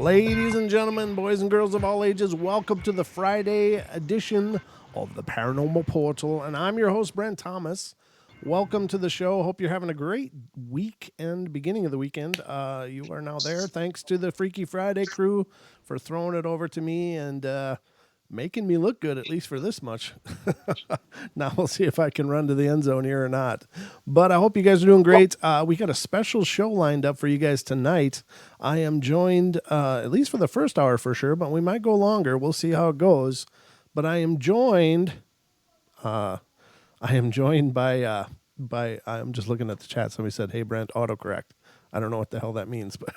Ladies and gentlemen, boys and girls of all ages, welcome to the Friday edition of the Paranormal Portal. And I'm your host, Brent Thomas. Welcome to the show. Hope you're having a great weekend, beginning of the weekend. You are now there. Thanks to the Freaky Friday crew for throwing it over to me and making me look good, at least for this much. Now we'll see if I can run to the end zone here or not. But I hope you guys are doing great. We got a special show lined up for you guys tonight. I am joined, at least for the first hour for sure, but we might go longer. We'll see how it goes. But I am joined by I'm just looking at the chat. Somebody said, "Hey Brent, autocorrect." I don't know what the hell that means, but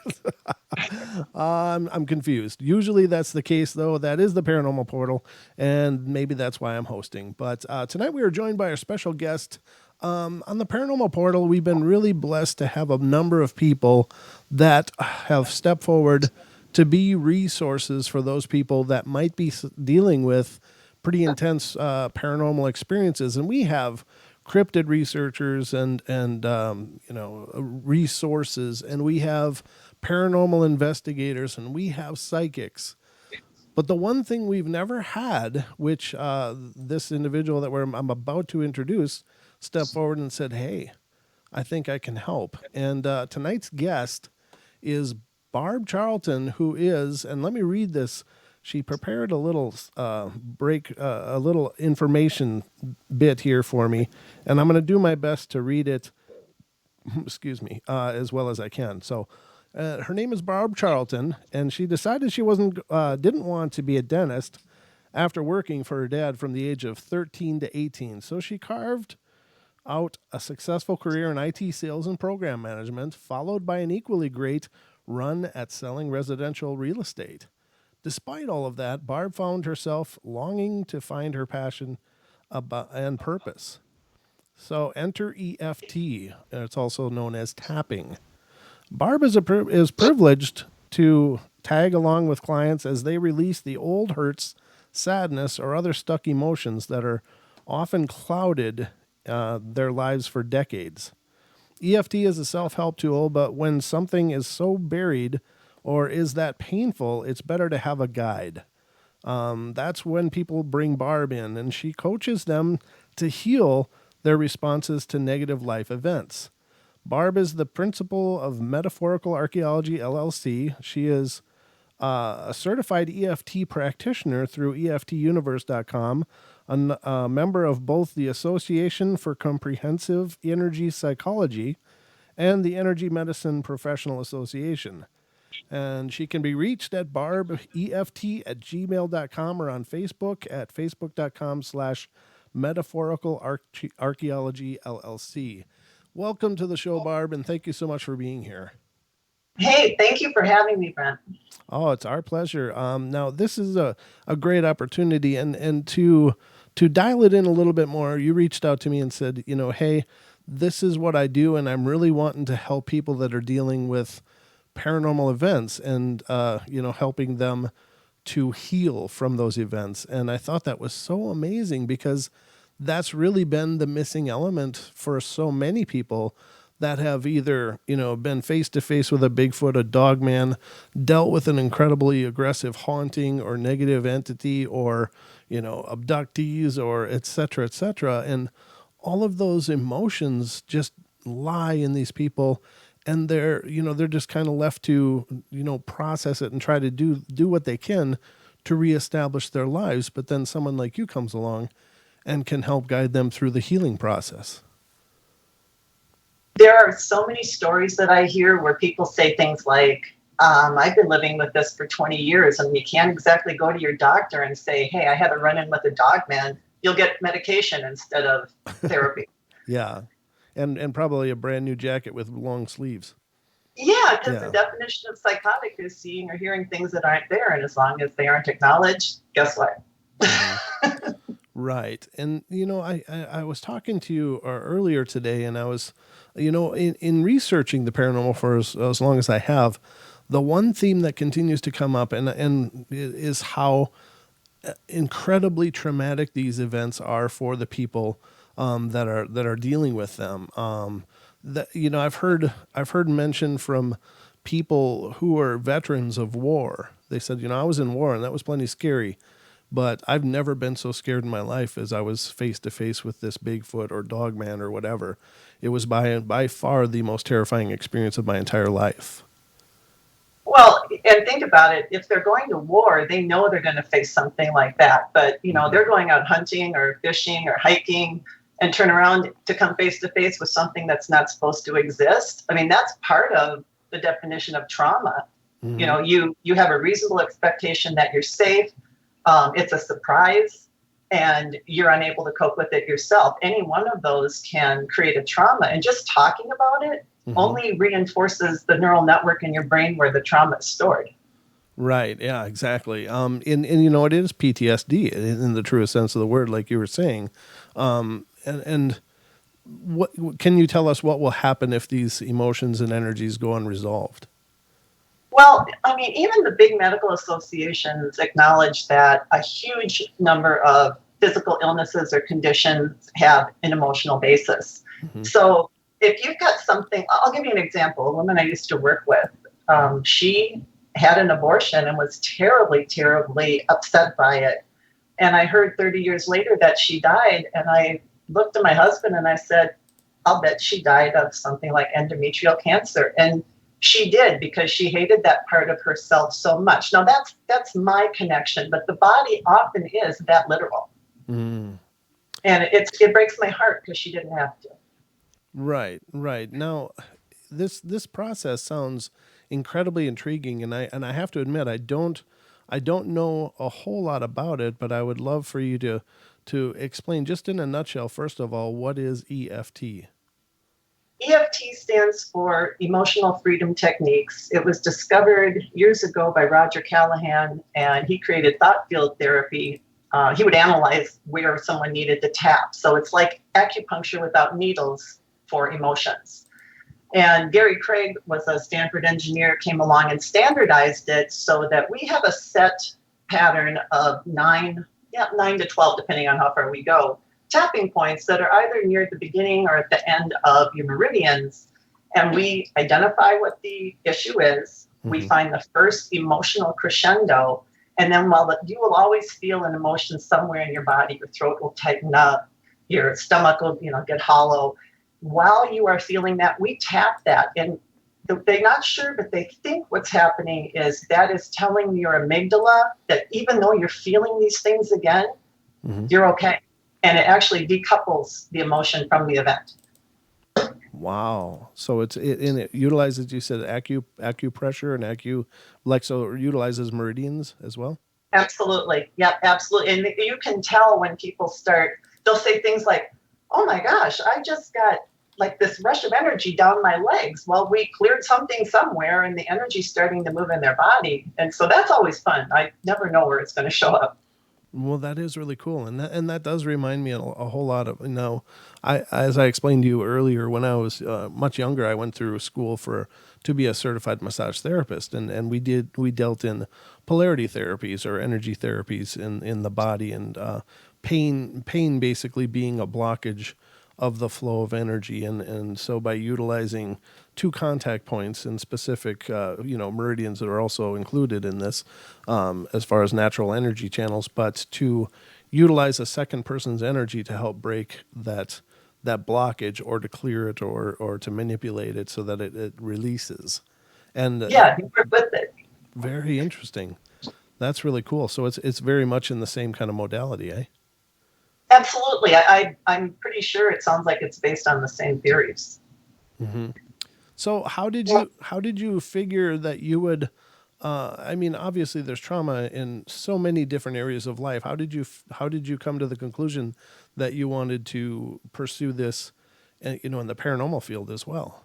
I'm confused. Usually that's the case, though. That is the Paranormal Portal, and maybe that's why I'm hosting. But tonight we are joined by our special guest. On the Paranormal Portal, we've been really blessed to have a number of people that have stepped forward to be resources for those people that might be dealing with pretty intense paranormal experiences. And we have cryptid researchers and resources, and we have paranormal investigators, and we have psychics. But the one thing we've never had, which this individual that I'm about to introduce stepped forward and said, "Hey, I think I can help." And tonight's guest is Barb Charlton, who is, and let me read this. She prepared a little a little information bit here for me, and I'm going to do my best to read it, excuse me, as well as I can. So her name is Barb Charlton, and she decided she didn't want to be a dentist after working for her dad from the age of 13 to 18. So she carved out a successful career in IT sales and program management, followed by an equally great run at selling residential real estate. Despite all of that, Barb found herself longing to find her passion and purpose. So enter EFT. It's also known as tapping. Barb is privileged to tag along with clients as they release the old hurts, sadness, or other stuck emotions that are often clouded their lives for decades. EFT is a self-help tool, but when something is so buried or is that painful, it's better to have a guide. That's when people bring Barb in, and she coaches them to heal their responses to negative life events. Barb is the principal of Metaphorical Archeology, LLC. She is a certified EFT practitioner through EFTuniverse.com, a member of both the Association for Comprehensive Energy Psychology and the Energy Medicine Professional Association. And she can be reached at barbeft@gmail.com or on Facebook at facebook.com/Metaphorical Archeology LLC. Welcome to the show, Barb, and thank you so much for being here. Hey, thank you for having me, Brent. Oh, it's our pleasure. Now, this is a great opportunity, and to dial it in a little bit more, you reached out to me and said, hey, this is what I do, and I'm really wanting to help people that are dealing with paranormal events and, helping them to heal from those events. And I thought that was so amazing because that's really been the missing element for so many people that have either, been face to face with a Bigfoot, a Dogman, dealt with an incredibly aggressive haunting or negative entity or, abductees or et cetera, et cetera. And all of those emotions just lie in these people. And they're just kind of left to, process it and try to do what they can to reestablish their lives. But then someone like you comes along and can help guide them through the healing process. There are so many stories that I hear where people say things like, I've been living with this for 20 years, and you can't exactly go to your doctor and say, hey, I had a run-in with a dog man. You'll get medication instead of therapy. Yeah. And probably a brand new jacket with long sleeves. Yeah, because the definition of psychotic is seeing or hearing things that aren't there. And as long as they aren't acknowledged, guess what? Mm-hmm. Right. And, I was talking to you earlier today, and I was, in researching the paranormal for as long as I have, the one theme that continues to come up and is how incredibly traumatic these events are for the people that are dealing with them. I've heard mention from people who are veterans of war. They said, I was in war and that was plenty scary, but I've never been so scared in my life as I was face to face with this Bigfoot or Dogman or whatever. It was by far the most terrifying experience of my entire life. Well, and think about it. If they're going to war, they know they're going to face something like that. But, they're going out hunting or fishing or hiking and turn around to come face to face with something that's not supposed to exist. I mean, that's part of the definition of trauma. You have a reasonable expectation that you're safe. It's a surprise and you're unable to cope with it yourself. Any one of those can create a trauma. And just talking about it only reinforces the neural network in your brain where the trauma is stored. Right. Yeah, exactly. And it is PTSD in the truest sense of the word, like you were saying. And what can you tell us what will happen if these emotions and energies go unresolved? Well, I mean, even the big medical associations acknowledge that a huge number of physical illnesses or conditions have an emotional basis. So if you've got something, I'll give you an example. A woman I used to work with, she had an abortion and was terribly, terribly upset by it. And I heard 30 years later that she died. And I looked at my husband and I said, I'll bet she died of something like endometrial cancer. And she did, because she hated that part of herself so much. Now that's my connection, but the body often is that literal. And it breaks my heart because she didn't have to. Right. Now, this process sounds incredibly intriguing, and I have to admit I don't know a whole lot about it, but I would love for you to explain just in a nutshell. First of all, what is EFT? EFT stands for Emotional Freedom Techniques. It was discovered years ago by Roger Callahan, and he created thought field therapy. He would analyze where someone needed to tap. So it's like acupuncture without needles for emotions. And Gary Craig was a Stanford engineer, came along and standardized it so that we have a set pattern of 9 to 12, depending on how far we go, tapping points that are either near the beginning or at the end of your meridians. And we identify what the issue is. We find the first emotional crescendo. And then you will always feel an emotion somewhere in your body. Your throat will tighten up, your stomach will get hollow. While you are feeling that, we tap that. And they're not sure, but they think what's happening is that is telling your amygdala that even though you're feeling these things again, you're okay. And it actually decouples the emotion from the event. Wow. So it utilizes, you said, acupressure and so it utilizes meridians as well? Absolutely. Yep, absolutely. And you can tell when people they'll say things like, oh my gosh, I just got like this rush of energy down my legs. Well, we cleared something somewhere and the energy's starting to move in their body. And so that's always fun. I never know where it's going to show up. Well, that is really cool, and that does remind me a whole lot of as I explained to you earlier, when I was much younger, I went through school to be a certified massage therapist, and we dealt in polarity therapies or energy therapies in the body, and pain basically being a blockage of the flow of energy, and so by utilizing two contact points and specific meridians that are also included in this as far as natural energy channels, but to utilize a second person's energy to help break that blockage, or to clear it, or to manipulate it so that it releases. And you work with it. Very interesting. That's really cool. So it's very much in the same kind of modality, eh? Absolutely. I'm pretty sure it sounds like it's based on the same theories. So how did you figure that you would? Obviously there's trauma in so many different areas of life. How did you come to the conclusion that you wanted to pursue this, in the paranormal field as well?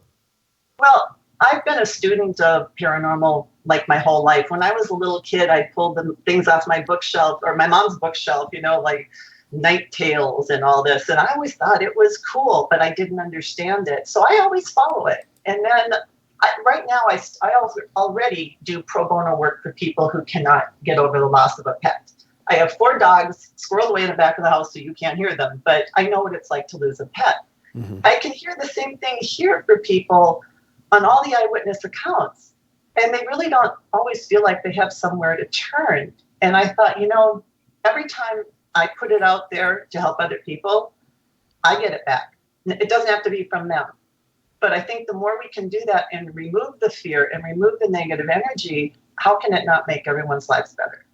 Well, I've been a student of paranormal like my whole life. When I was a little kid, I pulled the things off my bookshelf, or my mom's bookshelf, like night tales and all this. And I always thought it was cool, but I didn't understand it. So I always follow it. And then right now, I already do pro bono work for people who cannot get over the loss of a pet. I have 4 dogs squirreled away in the back of the house so you can't hear them, but I know what it's like to lose a pet. I can hear the same thing here for people on all the eyewitness accounts. and they really don't always feel like they have somewhere to turn. And I thought, every time I put it out there to help other people, I get it back. It doesn't have to be from them. But I think the more we can do that and remove the fear and remove the negative energy, how can it not make everyone's lives better?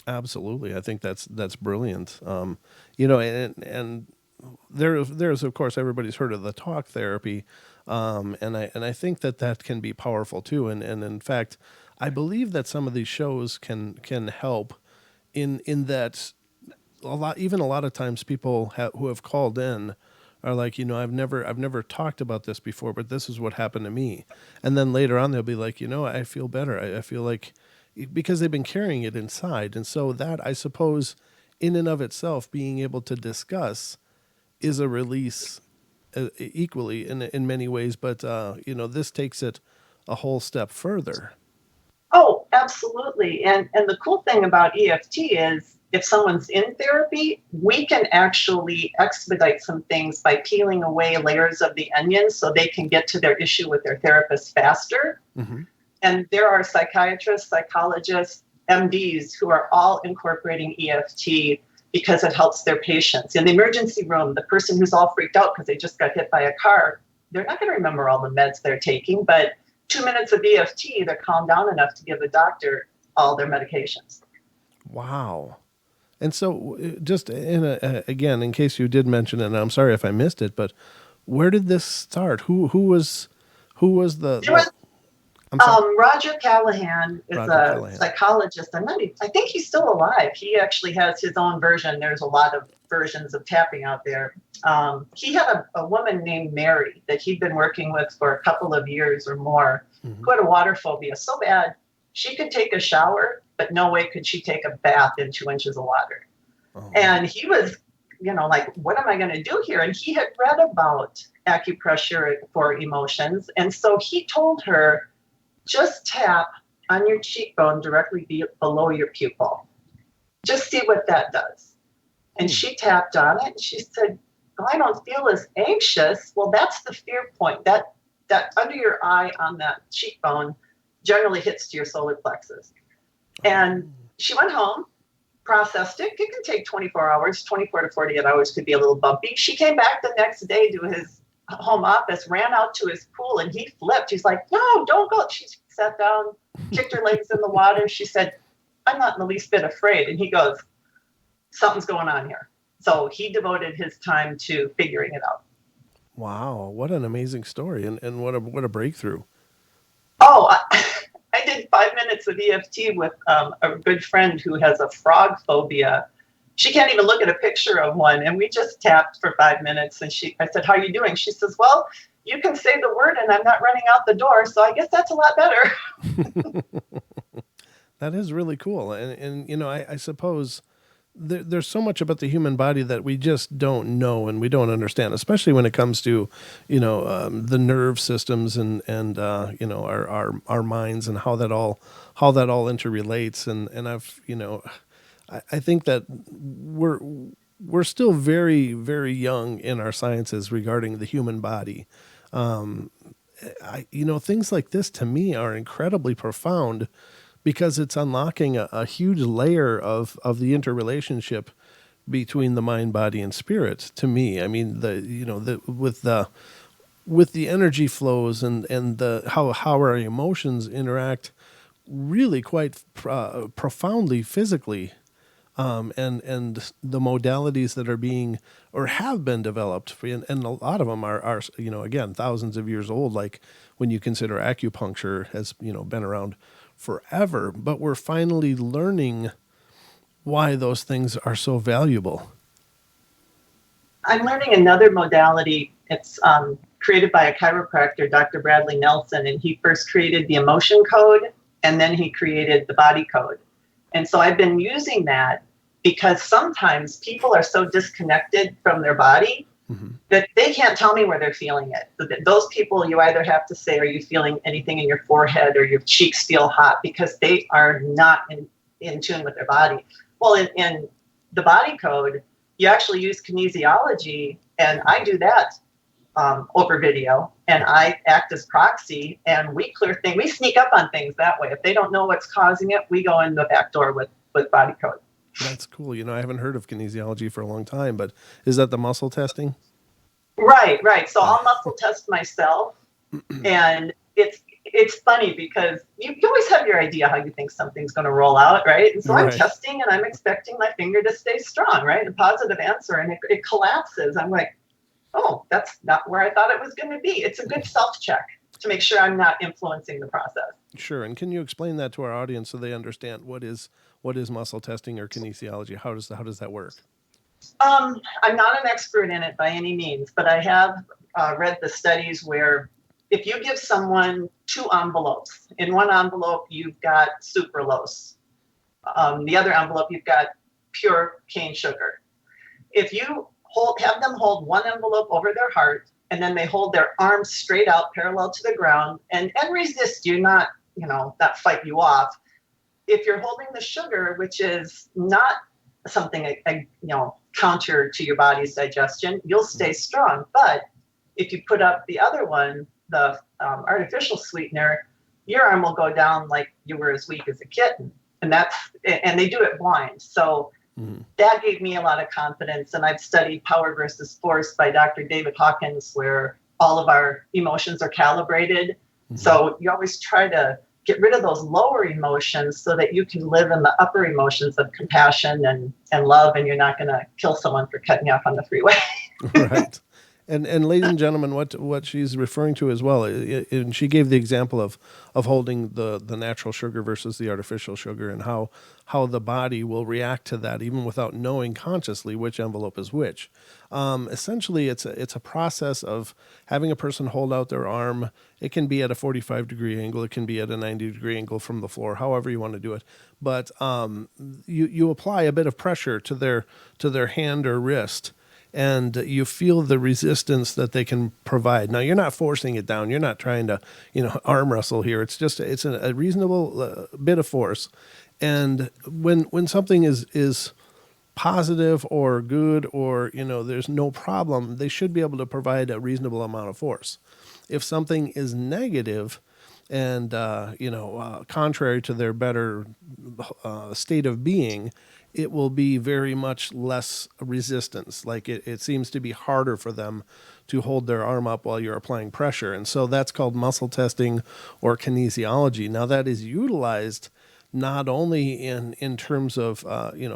Absolutely. I think that's brilliant. And there's of course everybody's heard of the talk therapy, and I think that can be powerful too. And in fact, I believe that some of these shows can help in that a lot of times people who have called in are like, I've never talked about this before, but this is what happened to me. And then later on they'll be like, I feel better. I feel like, because they've been carrying it inside. And so that, I suppose, in and of itself, being able to discuss is a release, equally in many ways. But, this takes it a whole step further. Oh, absolutely. And the cool thing about EFT is if someone's in therapy, we can actually expedite some things by peeling away layers of the onion so they can get to their issue with their therapist faster. Mm-hmm. And there are psychiatrists, psychologists, MDs who are all incorporating EFT because it helps their patients. In the emergency room, the person who's all freaked out because they just got hit by a car, they're not going to remember all the meds they're taking, but 2 minutes of EFT, they're calmed down enough to give the doctor all their medications. Wow. And so, just again, in case you did mention it, and I'm sorry if I missed it, but where did this start? Who was the Roger Callahan is psychologist. I think he's still alive. He actually has his own version. There's a lot of versions of tapping out there. He had a woman named Mary that he'd been working with for a couple of years or more, mm-hmm. who had a water phobia so bad she could take a shower, but no way could she take a bath in 2 inches of water. Oh. And he was, like, what am I going to do here? And he had read about acupressure for emotions. And so he told her, just tap on your cheekbone directly below your pupil. Just see what that does. And she tapped on it and she said, oh, I don't feel as anxious. Well, that's the fear point. That under your eye on that cheekbone generally hits to your solar plexus. And she went home, processed it. It can take 24 hours, 24 to 48 hours could be a little bumpy. She came back the next day to his home office, ran out to his pool, and he flipped. He's like, no, don't go. She sat down, kicked her legs in the water. She said, I'm not in the least bit afraid. And he goes, something's going on here. So he devoted his time to figuring it out. Wow, what an amazing story, and what a breakthrough. Oh, I did 5 minutes of EFT with a good friend who has a frog phobia. She can't even look at a picture of one. And we just tapped for 5 minutes. And I said, how are you doing? She says, well, you can say the word and I'm not running out the door. So I guess that's a lot better. That is really cool. And I suppose there's so much about the human body that we just don't know and we don't understand, especially when it comes to, the nerve systems and our minds and how that all interrelates. And I've, I think that we're still very, very young in our sciences regarding the human body. Things like this to me are incredibly profound because it's unlocking a huge layer of the interrelationship between the mind, body, and spirit. To me, I mean, with the energy flows and the how our emotions interact really quite profoundly physically. And the modalities that are being or have been developed, and a lot of them are again, thousands of years old, like when you consider acupuncture has, been around forever, but we're finally learning why those things are so valuable. I'm learning another modality. It's created by a chiropractor, Dr. Bradley Nelson, and he first created the emotion code, and then he created the body code. And so I've been using that because sometimes people are so disconnected from their body mm-hmm. that they can't tell me where they're feeling it. Those people, you either have to say, are you feeling anything in your forehead or your cheeks feel hot, because they are not in tune with their body. Well, in the body code, you actually use kinesiology, and I do that over video, and I act as proxy, and we clear things. We sneak up on things that way. If they don't know what's causing it, we go in the back door with body code. That's cool. I haven't heard of kinesiology for a long time, but is that the muscle testing? Right. So I'll muscle test myself, and it's funny because you always have your idea how you think something's going to roll out, right? And so I'm testing, and I'm expecting my finger to stay strong, right? A positive answer, and it collapses. I'm like, oh, that's not where I thought it was going to be. It's a good self-check to make sure I'm not influencing the process. Sure. And can you explain that to our audience so they understand what is muscle testing or kinesiology? How does that work? I'm not an expert in it by any means, but I have read the studies where if you give someone 2 envelopes, in one envelope you've got sucralose, the other envelope you've got pure cane sugar. If you have them hold one envelope over their heart, and then they hold their arms straight out parallel to the ground and resist you, not fight you off. If you're holding the sugar, which is not something counter to your body's digestion, you'll stay strong. But if you put up the other one, the artificial sweetener, your arm will go down like you were as weak as a kitten. And they do it blind. So that gave me a lot of confidence. And I've studied Power versus Force by Dr. David Hawkins, where all of our emotions are calibrated. So you always try to get rid of those lower emotions so that you can live in the upper emotions of compassion and love, and you're not going to kill someone for cutting you off on the freeway. Right. And ladies and gentlemen, what she's referring to as well, and she gave the example of holding the natural sugar versus the artificial sugar, and how the body will react to that even without knowing consciously which envelope is which. Essentially, it's a process of having a person hold out their arm. It can be at a 45-degree angle. It can be at a 90-degree angle from the floor, however you want to do it. But you apply a bit of pressure to their hand or wrist, and you feel the resistance that they can provide. Now, you're not forcing it down. You're not trying to, arm wrestle here. It's just a reasonable bit of force. And when something is positive or good or, there's no problem, they should be able to provide a reasonable amount of force. If something is negative and, contrary to their better state of being, it will be very much less resistance. Like it seems to be harder for them to hold their arm up while you're applying pressure. And so that's called muscle testing or kinesiology. Now that is utilized not only in terms of,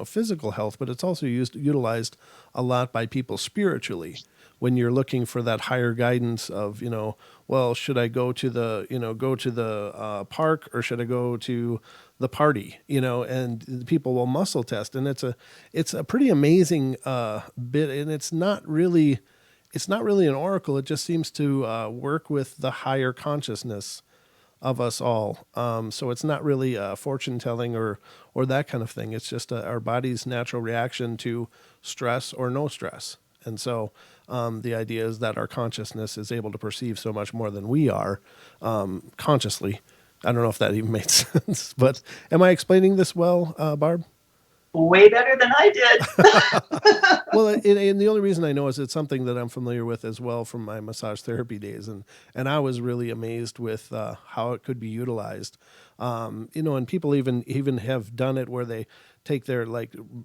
physical health, but it's also utilized a lot by people spiritually. When you're looking for that higher guidance of, should I go to the park or should I go to the party, and people will muscle test. And it's a pretty amazing bit. And it's not really an oracle. It just seems to work with the higher consciousness of us all. So it's not really fortune telling or that kind of thing. It's just our body's natural reaction to stress or no stress. And so the idea is that our consciousness is able to perceive so much more than we are consciously. I don't know if that even made sense, but am I explaining this well, Barb? Way better than I did. Well, and the only reason I know is it's something that I'm familiar with as well from my massage therapy days, and I was really amazed with how it could be utilized. And people even have done it where they take their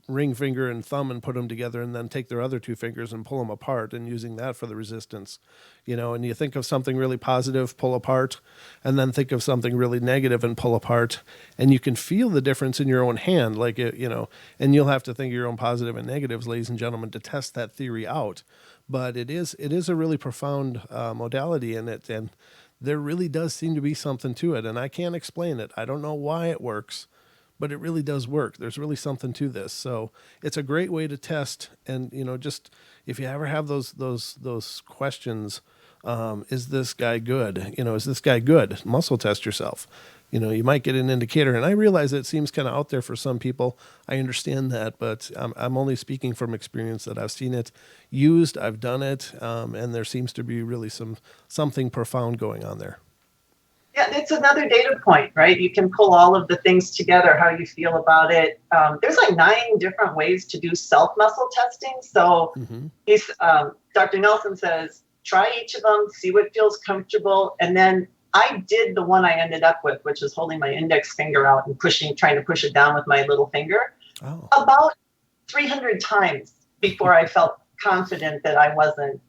ring finger and thumb and put them together, and then take their other 2 fingers and pull them apart, and using that for the resistance. And you think of something really positive, pull apart, and then think of something really negative and pull apart, and you can feel the difference in your own hand, and you'll have to think of your own positive and negatives, ladies and gentlemen, to test that theory out. But it is a really profound modality in it, and there really does seem to be something to it, and I can't explain it. I don't know why it works, but it really does work. There's really something to this. So it's a great way to test. And, just if you ever have those questions, is this guy good? Is this guy good? Muscle test yourself. You might get an indicator. And I realize it seems kind of out there for some people. I understand that, but I'm only speaking from experience that I've seen it used. I've done it. And there seems to be really something profound going on there. Yeah, it's another data point, right? You can pull all of the things together, how you feel about it. There's 9 different ways to do self-muscle testing. So Dr. Nelson says, try each of them, see what feels comfortable. And then I did the one I ended up with, which is holding my index finger out and trying to push it down with my little finger, about 300 times before I felt confident that I wasn't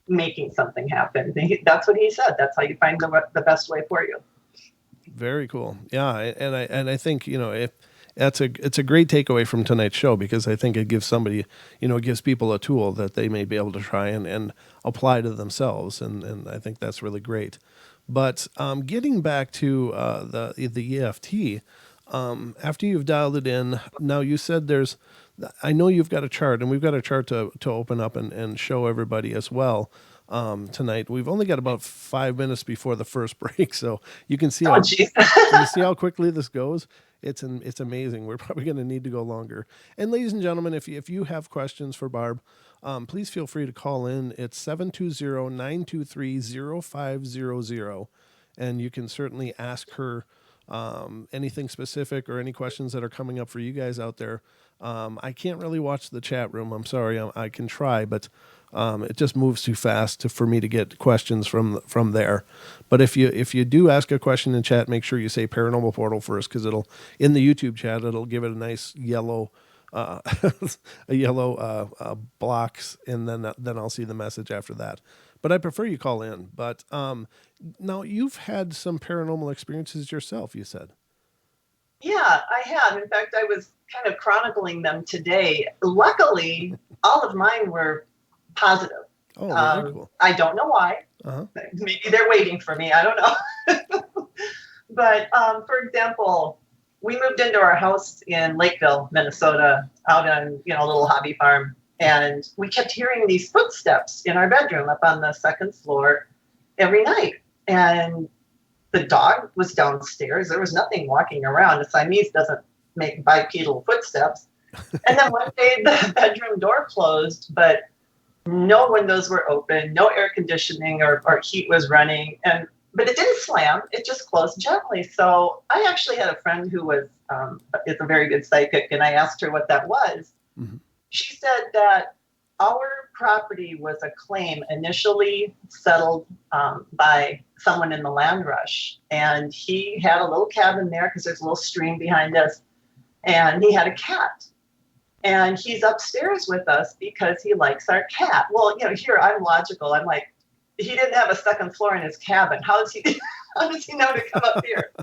making something happen. That's what he said. That's how you find the best way for you. Very cool. Yeah, and I think, if it's a great takeaway from tonight's show, because I think it gives somebody, it gives people a tool that they may be able to try and apply to themselves, and I think that's really great. But getting back to the EFT, after you've dialed it in, now you said I know you've got a chart, and we've got a chart to open up and show everybody as well. Tonight we've only got about 5 minutes before the first break, so you can see you see how quickly this goes. It's amazing. We're probably going to need to go longer. And ladies and gentlemen, if you have questions for Barb, please feel free to call in. It's 720-923-0500, and you can certainly ask her anything specific or any questions that are coming up for you guys out there. I can't really watch the chat room. I'm sorry. I can try, but it just moves too fast for me to get questions from there. But if you do ask a question in chat, make sure you say Paranormal Portal first, because in the YouTube chat, it'll give it a nice yellow blocks, and then I'll see the message after that. But I prefer you call in. But now you've had some paranormal experiences yourself, you said. Yeah, I have. In fact, I was kind of chronicling them today. Luckily, all of mine were positive. Oh, very cool. I don't know why. Uh-huh. Maybe they're waiting for me. I don't know. But for example, we moved into our house in Lakeville, Minnesota, out on a little hobby farm, and we kept hearing these footsteps in our bedroom up on the second floor every night. And the dog was downstairs. There was nothing walking around. A Siamese doesn't make bipedal footsteps. And then one day the bedroom door closed, but no windows were open, no air conditioning or heat was running. But it didn't slam. It just closed gently. So I actually had a friend who is a very good psychic, and I asked her what that was. Mm-hmm. She said that our property was a claim initially settled by someone in the land rush. And he had a little cabin there because there's a little stream behind us. And he had a cat. And he's upstairs with us because he likes our cat. Well, here I'm logical. I'm like, he didn't have a second floor in his cabin. How does he know to come up here?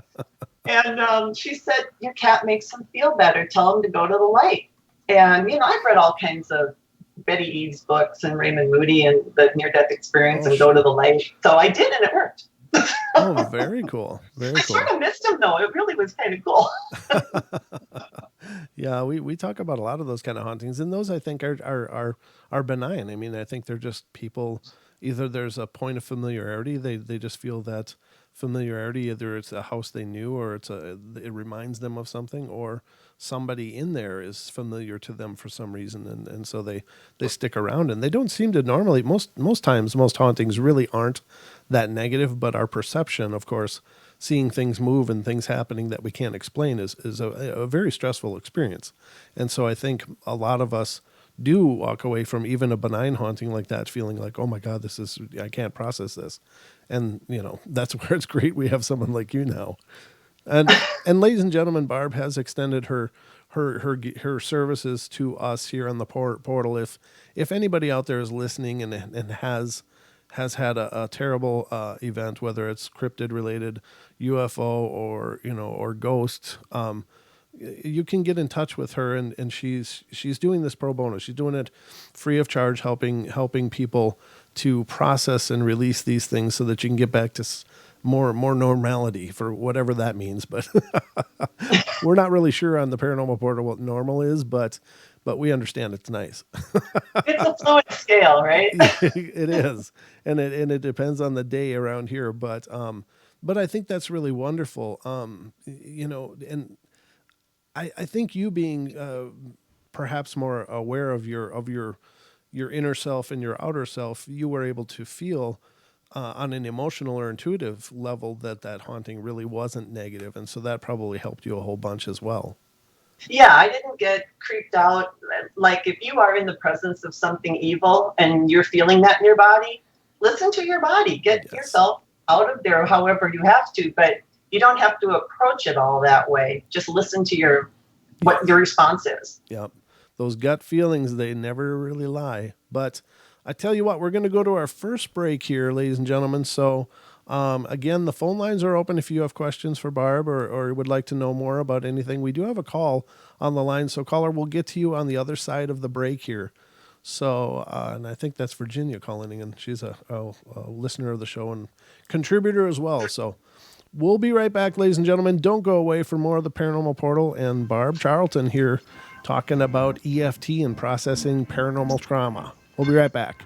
And she said, your cat makes him feel better. Tell him to go to the light. And, I've read all kinds of Betty Eves books and Raymond Moody and the near-death experience and go to the light. So I did, and it worked. Oh, very cool. Very cool. I sort of missed him, though. It really was kind of cool. Yeah, we talk about a lot of those kind of hauntings, and those I think are benign. I mean, I think they're just people. Either there's a point of familiarity, they just feel that familiarity. Either it's a house they knew, or it reminds them of something, or somebody in there is familiar to them for some reason, and so they stick around. And they don't seem to normally. Most times, most hauntings really aren't that negative, but our perception, of course, seeing things move and things happening that we can't explain is a very stressful experience. And so I think a lot of us do walk away from even a benign haunting like that feeling like, oh my God, I can't process this. And, that's where it's great we have someone like you now. And ladies and gentlemen, Barb has extended her services to us here on the portal. If anybody out there is listening and has had a terrible event, whether it's cryptid related, UFO, or ghost, you can get in touch with her, and she's doing this pro bono. She's doing it free of charge, helping people to process and release these things so that you can get back to more normality, for whatever that means. But we're not really sure on the Paranormal Portal what normal is, but we understand it's nice. It's a fluid scale, right? It is, and it depends on the day around here. But I think that's really wonderful. And I think you being perhaps more aware of your inner self and your outer self, you were able to feel on an emotional or intuitive level that haunting really wasn't negative, and so that probably helped you a whole bunch as well. Yeah, I didn't get creeped out. Like, if you are in the presence of something evil and you're feeling that in your body, listen to your body. Get Yes. yourself out of there however you have to, but you don't have to approach it all that way. Just listen to what your response is. Yep. Those gut feelings, they never really lie. But I tell you what, we're going to go to our first break here, ladies and gentlemen. So, again, the phone lines are open if you have questions for Barb or would like to know more about anything. We do have a call on the line. So, caller, we'll get to you on the other side of the break here. So, and I think that's Virginia calling in. She's a listener of the show and contributor as well. So, we'll be right back, ladies and gentlemen. Don't go away for more of the Paranormal Portal and Barb Charlton here talking about EFT and processing paranormal trauma. We'll be right back.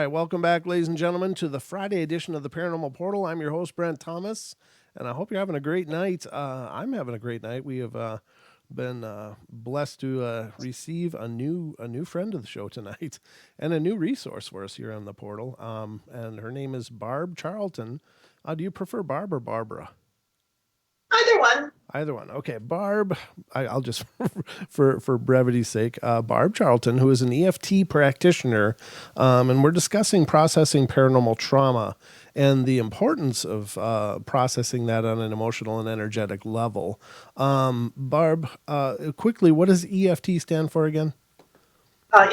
welcome back, ladies and gentlemen, to the Friday edition of the Paranormal Portal. I'm your host, Brent Thomas, and I hope you're having a great night. I'm having a great night. We have been blessed to receive a new friend of the show tonight, and a new resource for us here on the Portal. And her name is Barb Charlton. Do you prefer Barb or Barbara? Either one. Either one. Okay, Barb, I'll just, for brevity's sake, Barb Charlton, who is an EFT practitioner, and we're discussing processing paranormal trauma and the importance of processing that on an emotional and energetic level. Barb, quickly, what does EFT stand for again?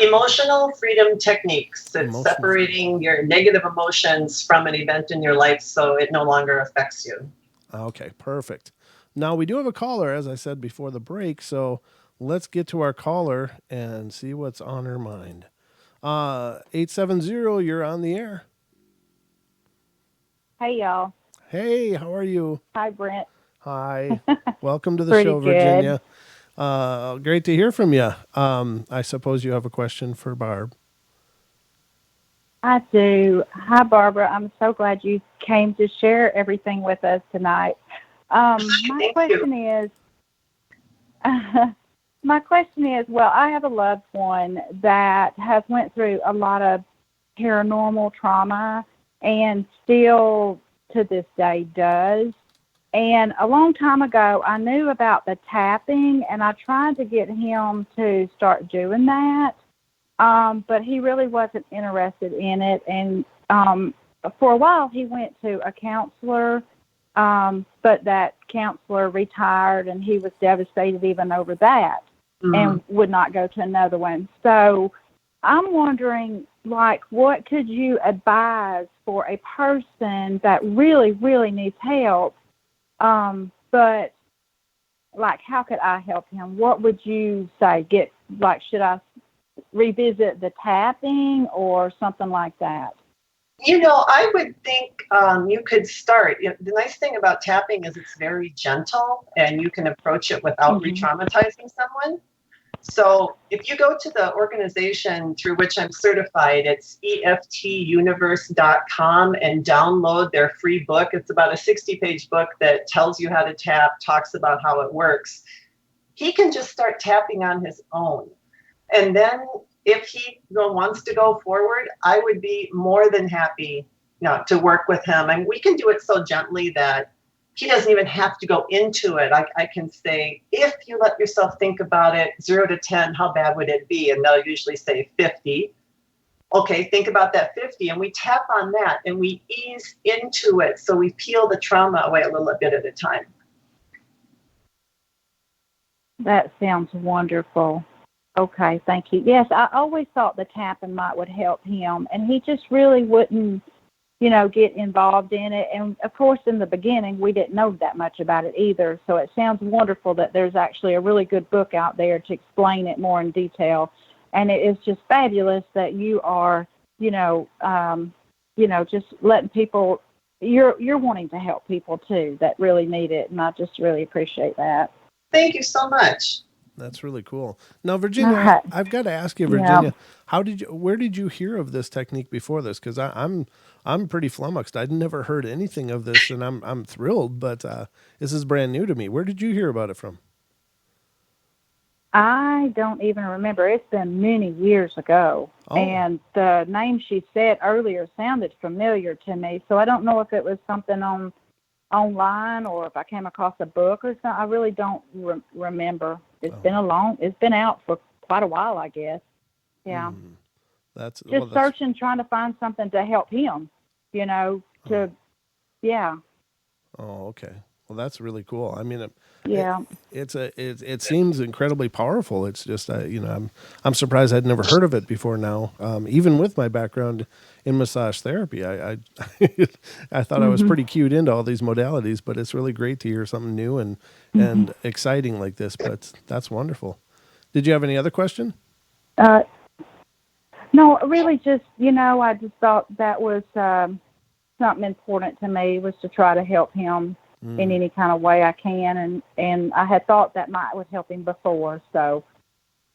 Emotional freedom techniques. It's separating your negative emotions from an event in your life so it no longer affects you. Okay, perfect. Now, we do have a caller, as I said before the break, so let's get to our caller and see what's on her mind. 870, you're on the air. Hey, y'all. Hey, how are you? Hi, Brent. Hi. Welcome to the Pretty show, good. Virginia. Great to hear from you. I suppose you have a question for Barb. I do. Hi, Barbara. I'm so glad you came to share everything with us tonight. My question is, well, I have a loved one that has went through a lot of paranormal trauma and still to this day does. And a long time ago, I knew about the tapping, and I tried to get him to start doing that. But he really wasn't interested in it. And for a while, he went to a counselor, but that counselor retired, and he was devastated even over that, and would not go to another one. So I'm wondering, like, what could you advise for a person that really, really needs help? But, like, how could I help him? What would you say? Should I revisit the tapping or something like that? I would think you could start. The nice thing about tapping is it's very gentle, and you can approach it without re-traumatizing someone. So if you go to the organization through which I'm certified, it's EFTuniverse.com, and download their free book. It's about a 60-page book that tells you how to tap, talks about how it works. He can just start tapping on his own. And then if he wants to go forward, I would be more than happy to work with him. And we can do it so gently that he doesn't even have to go into it. I can say, if you let yourself think about it, 0 to 10, how bad would it be? And they'll usually say 50. Okay, think about that 50. And we tap on that and we ease into it. So we peel the trauma away a little bit at a time. That sounds wonderful. Okay, thank you. Yes, I always thought the tapping would help him, and he just really wouldn't, get involved in it. And, of course, in the beginning, we didn't know that much about it either. So it sounds wonderful that there's actually a really good book out there to explain it more in detail. And it is just fabulous that you are, just letting people, you're wanting to help people, too, that really need it. And I just really appreciate that. Thank you so much. That's really cool. Now, Virginia, I've got to ask you, Virginia, where did you hear of this technique before this? Because I'm pretty flummoxed. I'd never heard anything of this, and I'm thrilled, but this is brand new to me. Where did you hear about it from? I don't even remember. It's been many years ago, and the name she said earlier sounded familiar to me. So I don't know if it was something online or if I came across a book or something. I really don't remember. It's been out for quite a while, I guess. Yeah. That's searching, trying to find something to help him, yeah. Oh, okay. Well, that's really cool. I mean, yeah, it seems incredibly powerful. It's just, I'm surprised I'd never heard of it before now. Even with my background in massage therapy, I thought I was pretty cued into all these modalities, but it's really great to hear something new and exciting like this. But that's wonderful. Did you have any other question? No, really just, I just thought that was something important to me, was to try to help him in any kind of way I can. And I had thought that would help him before. So,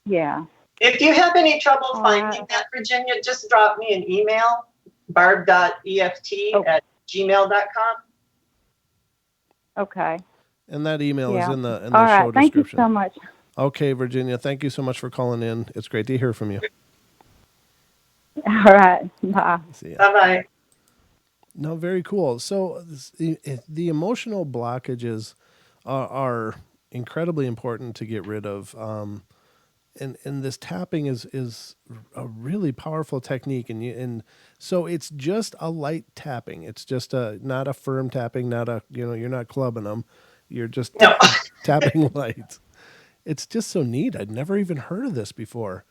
yeah. If you have any trouble finding that, Virginia, just drop me an email barb.eft@gmail.com. Okay. And that email is Yeah. in the All right. show Thank you description. so much. Okay, Virginia, thank you so much for calling in. It's great to hear from you. All right. Bye. See ya. Bye-bye. No, very cool. So the emotional blockages are incredibly important to get rid of. And this tapping is a really powerful technique. And so it's just a light tapping. It's just not a firm tapping, you're not clubbing them. You're just No. tapping light. It's just so neat. I'd never even heard of this before.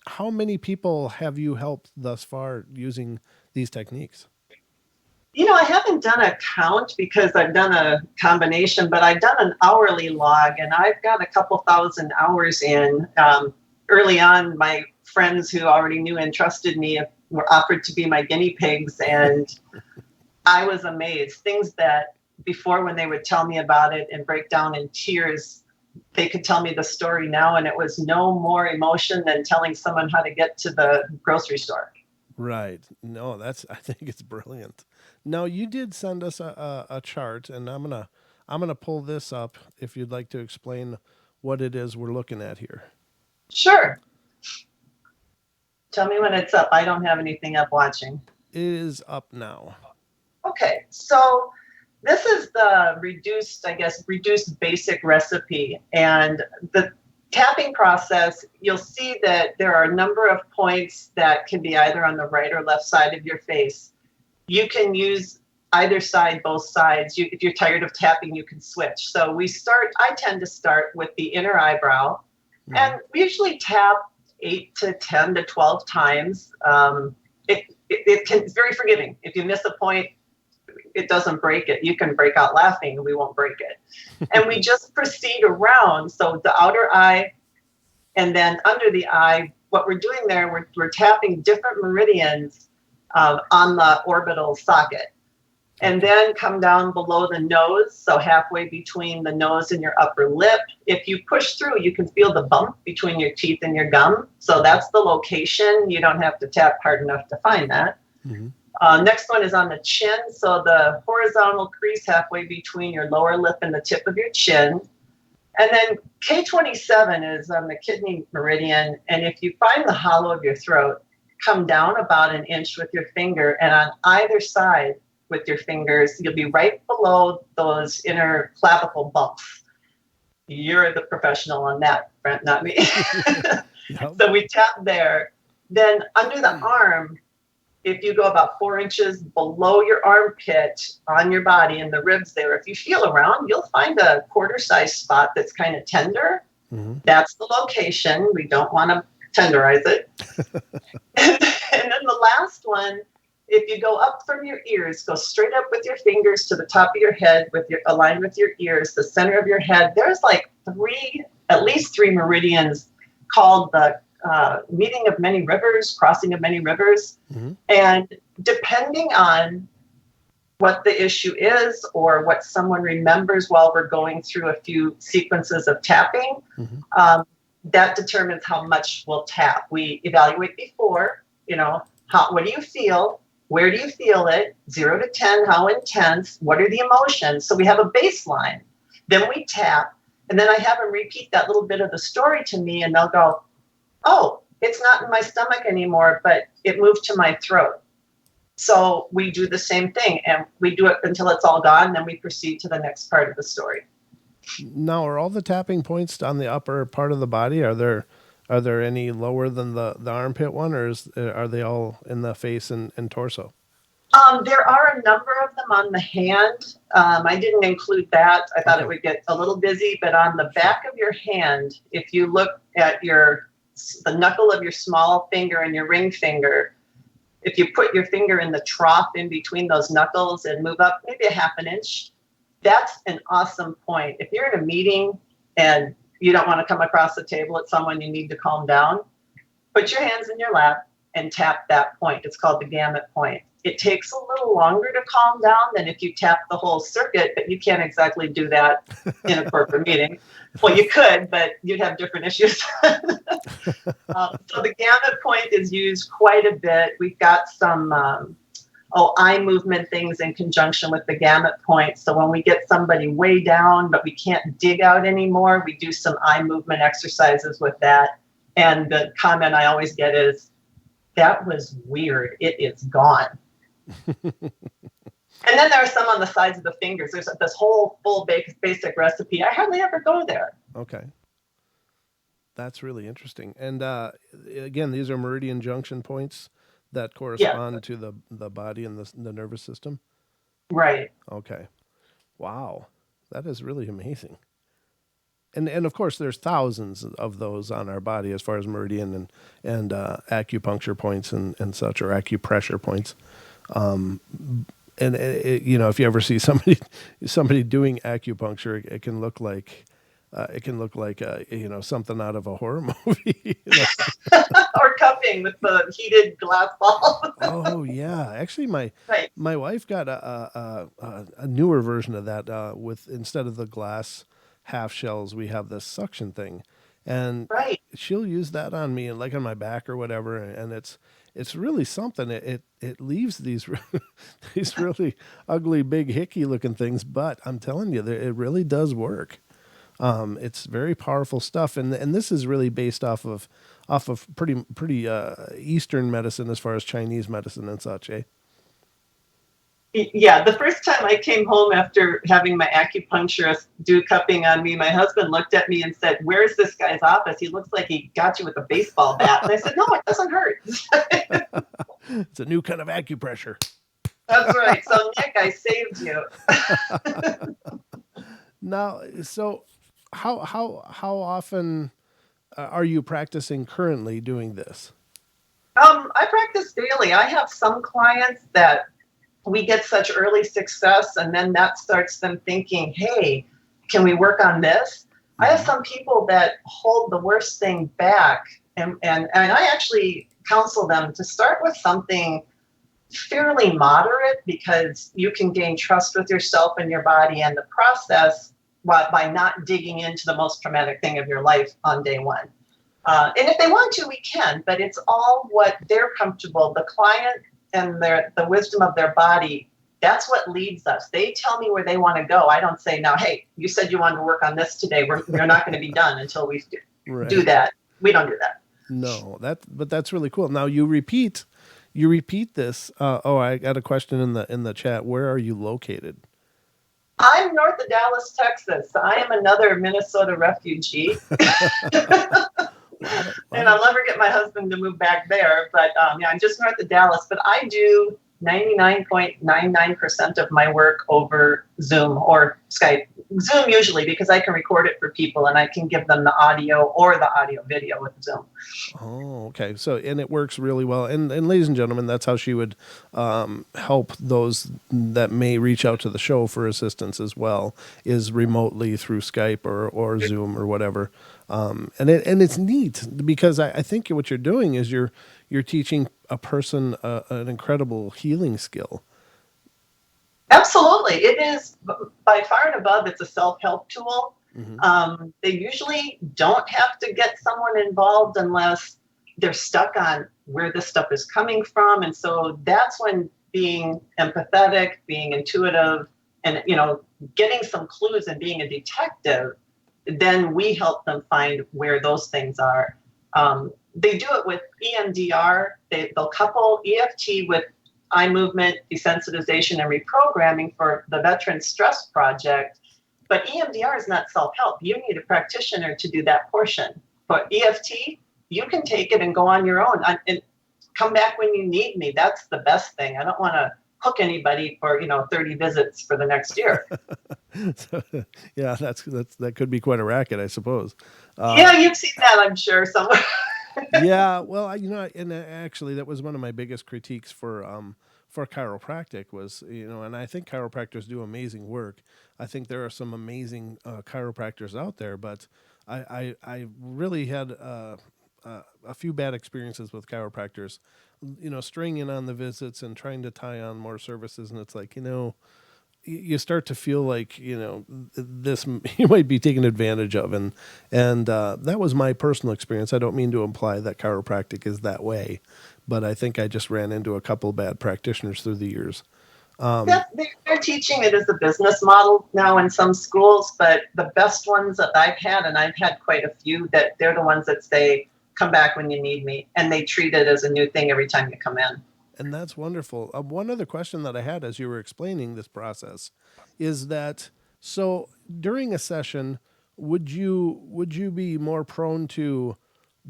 How many people have you helped thus far using these techniques? I haven't done a count because I've done a combination, but I've done an hourly log, and I've got a couple thousand hours in. Early on, my friends who already knew and trusted me were offered to be my guinea pigs, and I was amazed. Things that before, when they would tell me about it and break down in tears, they could tell me the story now, and it was no more emotion than telling someone how to get to the grocery store. Right. No, I think it's brilliant. Now, you did send us a chart, and I'm gonna pull this up if you'd like to explain what it is we're looking at here. Sure. Tell me when it's up. I don't have anything up watching. It is up now. Okay, so this is the reduced basic recipe. And the tapping process, you'll see that there are a number of points that can be either on the right or left side of your face. You can use either side, both sides. If you're tired of tapping, you can switch. So I tend to start with the inner eyebrow, and we usually tap 8 to 10 to 12 times. It's very forgiving. If you miss a point, it doesn't break it. You can break out laughing and we won't break it. And we just proceed around. So the outer eye and then under the eye, what we're doing there, we're tapping different meridians on the orbital socket. And then come down below the nose, so halfway between the nose and your upper lip. If you push through, you can feel the bump between your teeth and your gum. So that's the location. You don't have to tap hard enough to find that. Mm-hmm. Next one is on the chin. So the horizontal crease halfway between your lower lip and the tip of your chin. And then K27 is on the kidney meridian. And if you find the hollow of your throat, come down about an inch with your finger, and on either side with your fingers, you'll be right below those inner clavicle bumps. You're the professional on that, Brent, not me. Yep. So we tap there. Then under the arm, if you go about 4 inches below your armpit on your body and the ribs there, if you feel around, you'll find a quarter-size spot that's kind of tender. Mm-hmm. That's the location. We don't want to tenderize it. And then the last one, if you go up from your ears, go straight up with your fingers to the top of your head, aligned with your ears, the center of your head. There's like at least three meridians called the meeting of many rivers, crossing of many rivers. Mm-hmm. And depending on what the issue is or what someone remembers while we're going through a few sequences of tapping, mm-hmm. That determines how much we'll tap. We evaluate before, what do you feel? Where do you feel it? 0 to 10, how intense? What are the emotions? So we have a baseline. Then we tap, and then I have them repeat that little bit of the story to me, and they'll go, oh, it's not in my stomach anymore, but it moved to my throat. So we do the same thing, and we do it until it's all gone, then we proceed to the next part of the story. Now, are all the tapping points on the upper part of the body? Are there any lower than the armpit one, or are they all in the face and torso? There are a number of them on the hand. I didn't include that. I thought it would get a little busy, but on the back of your hand, if you look at the knuckle of your small finger and your ring finger, if you put your finger in the trough in between those knuckles and move up maybe a half an inch, that's an awesome point. If you're in a meeting and you don't want to come across the table at someone, you need to calm down, put your hands in your lap, and tap that point. It's called the Gambit Point. It takes a little longer to calm down than if you tap the whole circuit, but you can't exactly do that in a corporate meeting. Well, you could, but you'd have different issues. So the Gambit Point is used quite a bit. We've got some eye movement things in conjunction with the Gambit Point. So when we get somebody way down, but we can't dig out anymore, we do some eye movement exercises with that. And the comment I always get is, that was weird. It is gone. And then there are some on the sides of the fingers. There's this whole full basic recipe. I hardly ever go there. Okay. That's really interesting. And again, these are meridian junction points that correspond to the body and the nervous system? Right. Okay. Wow. That is really amazing. And of course, there's thousands of those on our body as far as meridian and acupuncture points and such, or acupressure points. And if you ever see somebody doing acupuncture, it can look like something out of a horror movie. Or cupping with the heated glass ball. Oh yeah, actually, my wife got a newer version of that. With instead of the glass half shells, we have this suction thing, and she'll use that on me, like on my back or whatever, and it's really something. It leaves these these really ugly, big, hickey looking things, but I'm telling you, it really does work. It's very powerful stuff, and this is really based off of pretty Eastern medicine as far as Chinese medicine and such, eh? Yeah, the first time I came home after having my acupuncturist do cupping on me, my husband looked at me and said, "Where's this guy's office? He looks like he got you with a baseball bat." And I said, "No, it doesn't hurt." It's a new kind of acupressure. That's right. So Nick, I saved you. Now, so how often are you practicing currently doing this? I practice daily. I have some clients that we get such early success, and then that starts them thinking, hey, can we work on this? I have some people that hold the worst thing back, and I actually counsel them to start with something fairly moderate, because you can gain trust with yourself and your body and the process by not digging into the most traumatic thing of your life on day one. And if they want to, we can, but it's all what they're comfortable. The client and the wisdom of their body, that's what leads us. They tell me where they want to go. I don't say, now, hey, you said you wanted to work on this today. We're not going to be done until we do that. We don't do that. No, but that's really cool. Now you repeat this. I got a question in the chat. Where are you located? I'm north of Dallas, Texas. I am another Minnesota refugee. And I'll never get my husband to move back there. But I'm just north of Dallas. But I do 99.99% of my work over Zoom or Skype. Zoom usually, because I can record it for people and I can give them the audio or the audio video with Zoom. Oh, okay. So, and it works really well. And ladies and gentlemen, that's how she would help those that may reach out to the show for assistance as well, is remotely through Skype or Zoom or whatever. And it's neat, because I think what you're doing is you're teaching a person an incredible healing skill. Absolutely. It is by far and above. It's a self-help tool. Mm-hmm. They usually don't have to get someone involved unless they're stuck on where this stuff is coming from. And so that's when being empathetic, being intuitive, and, getting some clues and being a detective, then we help them find where those things are. They do it with EMDR. They'll couple EFT with eye movement, desensitization, and reprogramming for the Veteran Stress Project. But EMDR is not self-help. You need a practitioner to do that portion. But EFT, you can take it and go on your own and come back when you need me. That's the best thing. I don't want to hook anybody for 30 visits for the next year. So, yeah, that could be quite a racket, I suppose. Yeah, you've seen that, I'm sure, somewhere. Yeah, well, and actually, that was one of my biggest critiques for chiropractic was, and I think chiropractors do amazing work. I think there are some amazing chiropractors out there, but I really had a a few bad experiences with chiropractors, stringing in on the visits and trying to tie on more services. And it's like, you start to feel like, this, you might be taken advantage of. And that was my personal experience. I don't mean to imply that chiropractic is that way, but I think I just ran into a couple bad practitioners through the years. They're teaching it as a business model now in some schools, but the best ones that I've had, and I've had quite a few, that they're the ones that say, come back when you need me. And they treat it as a new thing every time you come in. And that's wonderful. One other question that I had as you were explaining this process is that, so during a session, would you be more prone to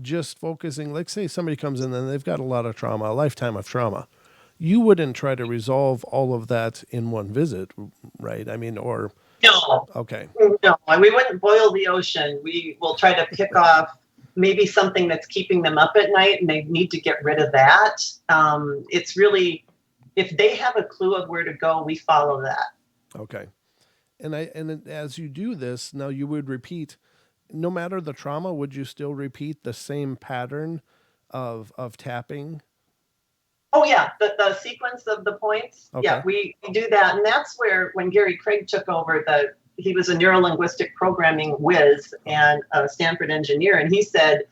just focusing, like say somebody comes in and they've got a lot of trauma, a lifetime of trauma. You wouldn't try to resolve all of that in one visit, right? I mean, or... No. Okay. No, we wouldn't boil the ocean. We will try to pick off maybe something that's keeping them up at night and they need to get rid of that. It's really, if they have a clue of where to go, we follow that. Okay. And as you do this, now you would repeat, no matter the trauma, would you still repeat the same pattern of tapping? Oh yeah, the sequence of the points. Okay. Yeah, we do that. And that's where, when Gary Craig took over, he was a neuro-linguistic programming whiz and a Stanford engineer. And he said,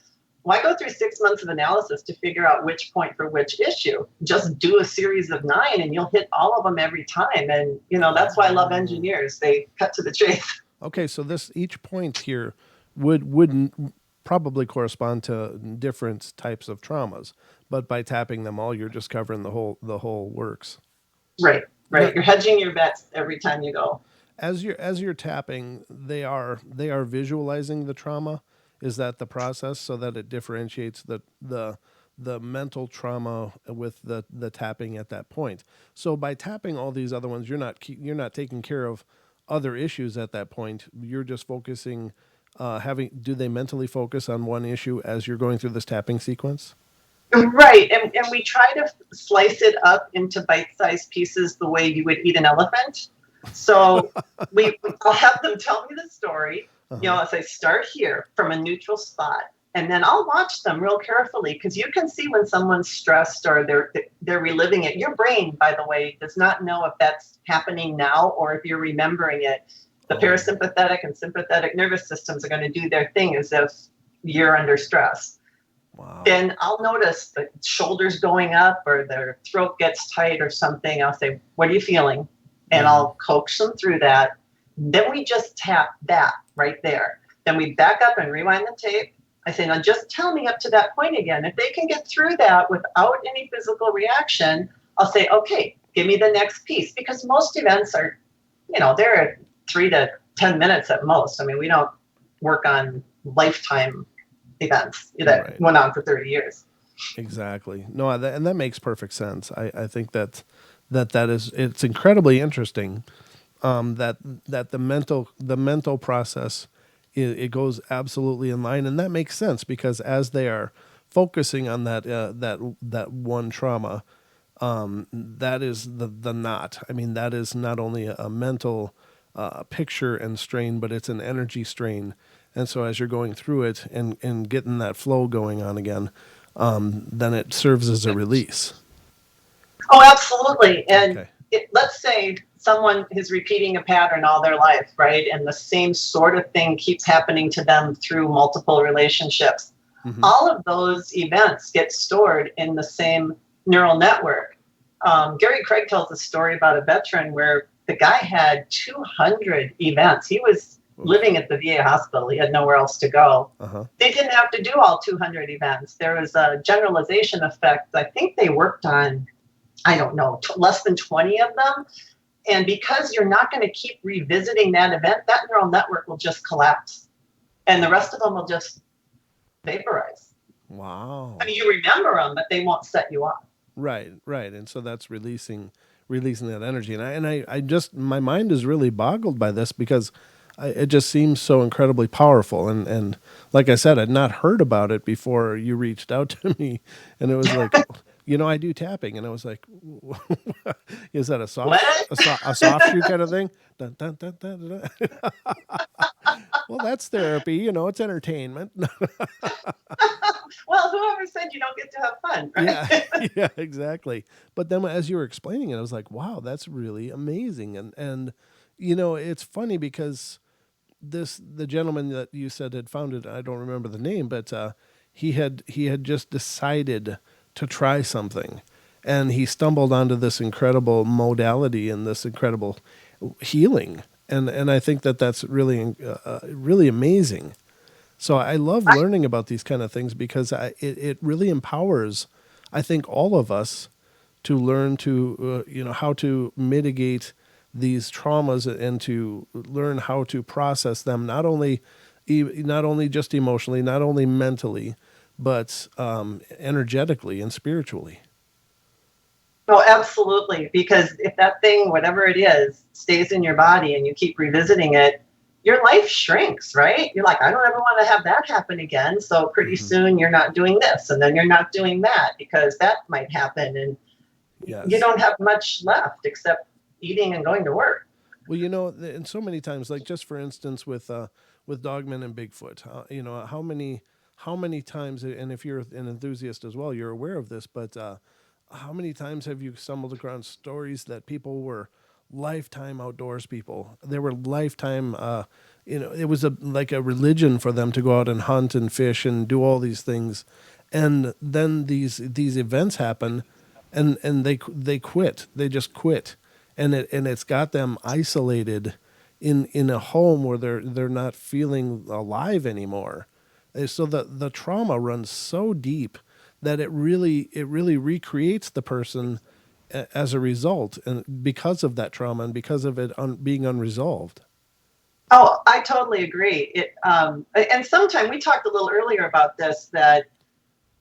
why go through 6 months of analysis to figure out which point for which issue? Just do a series of 9 and you'll hit all of them every time. And, that's why I love engineers. They cut to the chase. Okay, so each point here would probably correspond to different types of traumas. But by tapping them all, you're just covering the whole works. Right. You're hedging your bets every time you go. As you're tapping, they are visualizing the trauma. Is that the process, so that it differentiates the mental trauma with the tapping at that point? So by tapping all these other ones, you're not taking care of other issues at that point. You're just focusing. Do they mentally focus on one issue as you're going through this tapping sequence? Right, and we try to slice it up into bite-sized pieces the way you would eat an elephant. So I'll have them tell me the story. I'll say, start here from a neutral spot, and then I'll watch them real carefully, because you can see when someone's stressed or they're reliving it. Your brain, by the way, does not know if that's happening now or if you're remembering it. The parasympathetic and sympathetic nervous systems are going to do their thing as if you're under stress. Wow. Then I'll notice the shoulders going up or their throat gets tight or something. I'll say, what are you feeling? And I'll coax them through that. Then we just tap that right there. Then we back up and rewind the tape. I say, now just tell me up to that point again. If they can get through that without any physical reaction, I'll say, okay, give me the next piece. Because most events are, they're 3 to 10 minutes at most. I mean, we don't work on lifetime events that went on for 30 years. Exactly. No, and that makes perfect sense. I think that is, it's incredibly interesting that the mental process, it goes absolutely in line, and that makes sense, because as they are focusing on that one trauma, that is the knot. I mean, that is not only a mental picture and strain, but it's an energy strain. And so as you're going through it and getting that flow going on again, then it serves as a release. Oh, absolutely. And let's say someone is repeating a pattern all their life, right? And the same sort of thing keeps happening to them through multiple relationships. Mm-hmm. All of those events get stored in the same neural network. Gary Craig tells a story about a veteran where the guy had 200 events. He was living at the VA hospital. He had nowhere else to go. Uh-huh. They didn't have to do all 200 events. There was a generalization effect. I think they worked on, I don't know, less than 20 of them. And because you're not going to keep revisiting that event, that neural network will just collapse. And the rest of them will just vaporize. Wow. I mean, you remember them, but they won't set you off. Right. And so that's releasing that energy. And I just, my mind is really boggled by this, because it just seems so incredibly powerful. And like I said, I'd not heard about it before you reached out to me. And it was like, I do tapping. And I was like, is that a soft shoe kind of thing? Dun, dun, dun, dun, dun. Well, that's therapy. You know, it's entertainment. Well, whoever said you don't get to have fun, right? Yeah, yeah, exactly. But then as you were explaining it, I was like, wow, that's really amazing. And you know, it's funny because the gentleman that you said had founded, I don't remember the name, but he had just decided to try something, and he stumbled onto this incredible modality and this incredible healing, and I think that that's really really amazing. So I love learning about these kind of things because it really empowers, I think, all of us to learn to how to mitigate these traumas and to learn how to process them, not only just emotionally, not only mentally, but energetically and spiritually. Oh, absolutely. Because if that thing, whatever it is, stays in your body and you keep revisiting it, your life shrinks, right? You're like, I don't ever want to have that happen again. So pretty Mm-hmm. soon you're not doing this and then you're not doing that because that might happen. And Yes. you don't have much left except eating and going to work. Well, you know, and so many times, like just for instance, with Dogmen and Bigfoot, you know, how many times, and if you're an enthusiast as well, you're aware of this, but how many times have you stumbled across stories that people were lifetime outdoors people? They were lifetime, it was like a religion for them to go out and hunt and fish and do all these things, and then these events happen, and they quit. They just quit, and it's got them isolated in a home where they're not feeling alive anymore. So the trauma runs so deep that it really recreates the person as a result, and because of that trauma and because of it being unresolved. Oh, I totally agree. And sometime we talked a little earlier about this, that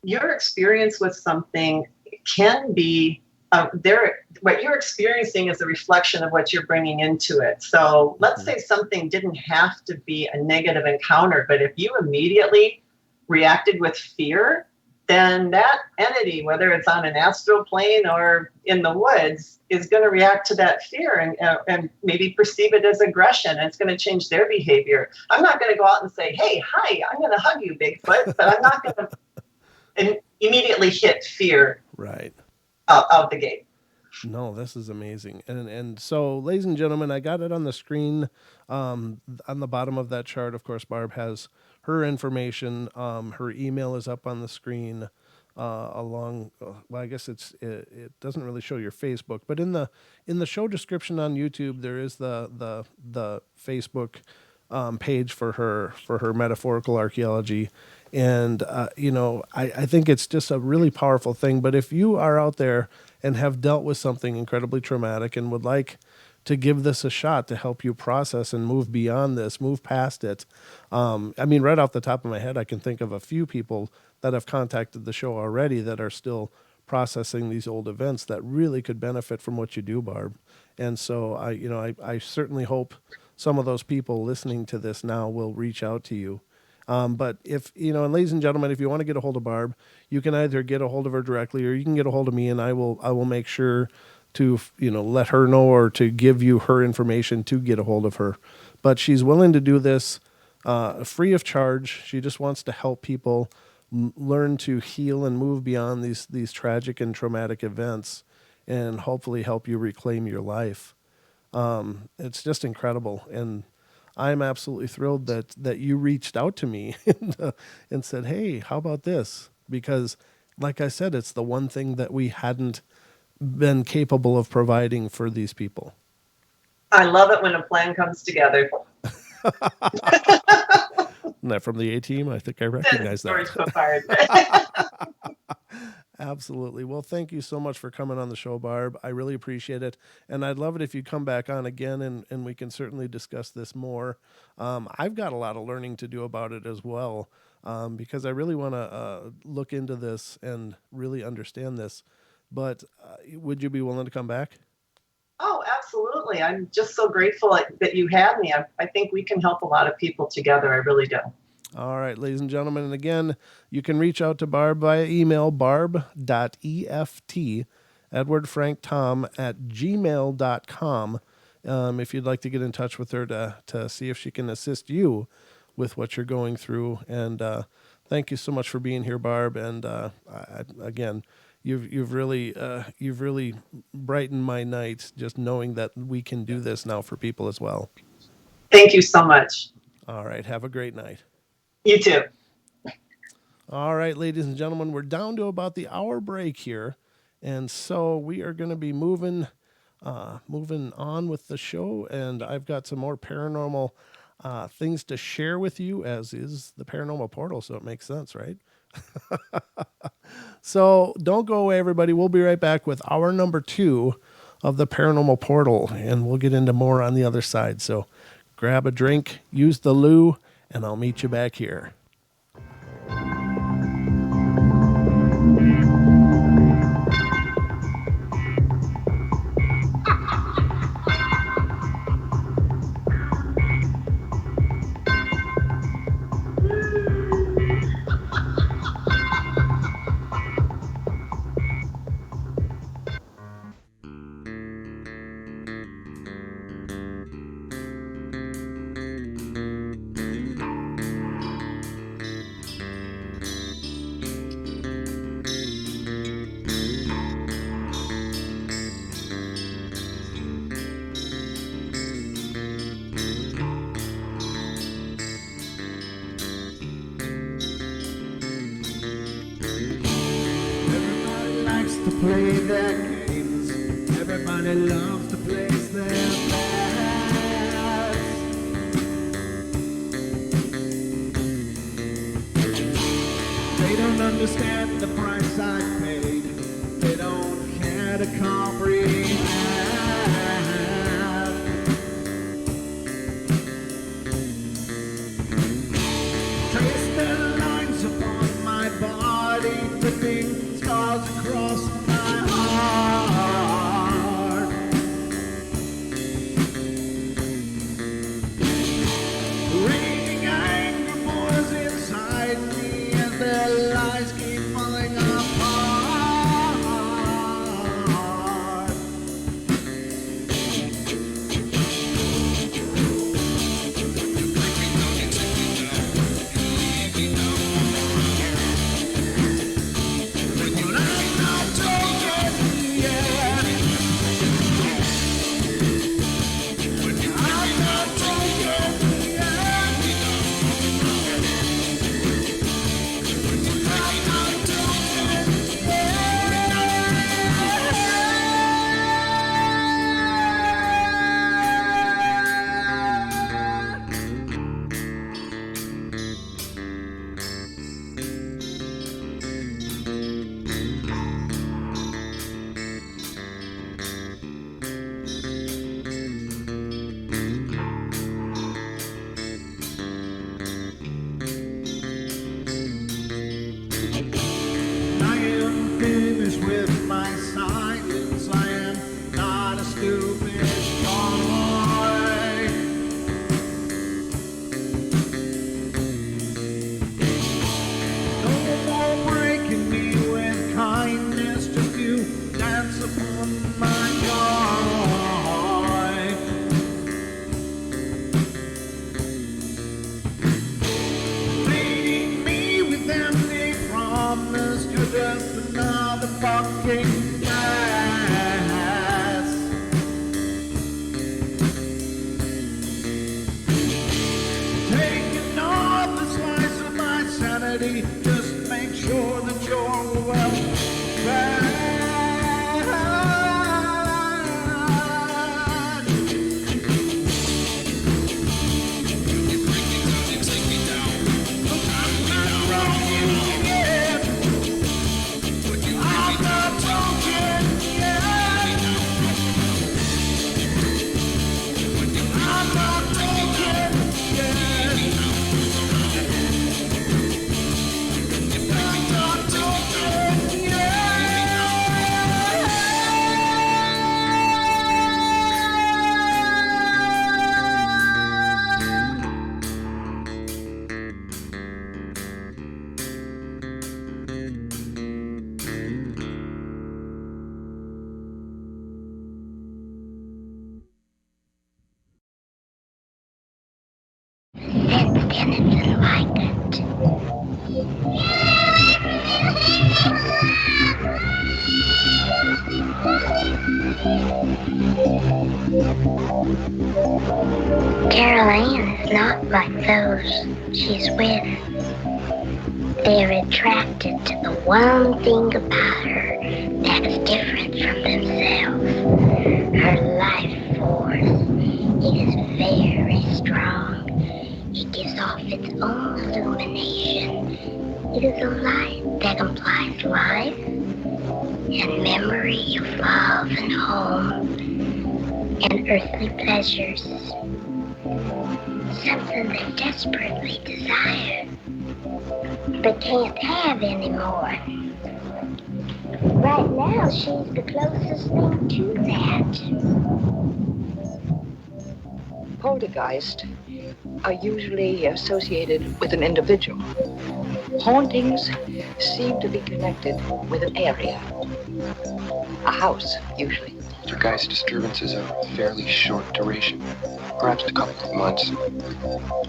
your experience with something can be what you're experiencing is a reflection of what you're bringing into it. So let's say something didn't have to be a negative encounter, but if you immediately reacted with fear, then that entity, whether it's on an astral plane or in the woods, is going to react to that fear and maybe perceive it as aggression. And it's going to change their behavior. I'm not going to go out and say, hey, hi, I'm going to hug you, Bigfoot, but I'm not going to immediately hit fear Right. out the gate. No, this is amazing. And so, ladies and gentlemen, I got it on the screen. On the bottom of that chart, of course, Barb has her information. Her email is up on the screen. Well, I guess it doesn't really show your Facebook, but in the show description on YouTube, there is the Facebook page for her Metaphorical Archeology. And I think it's just a really powerful thing. But if you are out there and have dealt with something incredibly traumatic and would like to give this a shot to help you process and move beyond this, move past it. I mean, right off the top of my head, I can think of a few people that have contacted the show already that are still processing these old events that really could benefit from what you do, Barb. And so I certainly hope some of those people listening to this now will reach out to you. But if, and ladies and gentlemen, if you want to get a hold of Barb, you can either get a hold of her directly or you can get a hold of me, and I will make sure to, let her know or to give you her information to get a hold of her. But she's willing to do this free of charge. She just wants to help people learn to heal and move beyond these tragic and traumatic events and hopefully help you reclaim your life. It's just incredible. And I'm absolutely thrilled that you reached out to me and said, hey, how about this? Because, like I said, it's the one thing that we hadn't been capable of providing for these people. I love it when a plan comes together. Isn't that from the A-Team? I think I recognize Stories that. from Beyond. Absolutely. Well, thank you so much for coming on the show, Barb. I really appreciate it. And I'd love it if you come back on again and we can certainly discuss this more. I've got a lot of learning to do about it as well, because I really want to look into this and really understand this. But would you be willing to come back? Oh, absolutely. I'm just so grateful that you had me. I think we can help a lot of people together. I really do. All right, ladies and gentlemen. And again, you can reach out to Barb via email, barb.eft, edwardfranktom@gmail.com, if you'd like to get in touch with her to see if she can assist you with what you're going through. And thank you so much for being here, Barb. And again, you've really brightened my nights just knowing that we can do this now for people as well. Thank you so much. All right. Have a great night. You too. All right, ladies and gentlemen, we're down to about the hour break here. And so we are going to be moving on with the show. And I've got some more paranormal things to share with you, as is the Paranormal Portal. So it makes sense, right? So don't go away, everybody. We'll be right back with hour number 2 of the Paranormal Portal. And we'll get into more on the other side. So grab a drink, use the loo, and I'll meet you back here. Play their games. Everybody loves to place their bets. They don't understand the price I paid. They don't care to comprehend. Trace their lines upon my body, dripping scars across my heart. Raging anger boils inside me as their lies keep falling apart. Just make sure that you're well fed. and anything like it. Carol Ann is not like those she's with. They're attracted to the one thing about her that is different from themselves. Her life force is very strong. It gives off its own illumination. It is a light that implies life and memory of love and home and earthly pleasures. Something they desperately desire, but can't have anymore. Right now, she's the closest thing to that. Poltergeists are usually associated with an individual. Hauntings seem to be connected with an area. A house, usually. Poltergeist disturbances are of fairly short duration, perhaps a couple of months.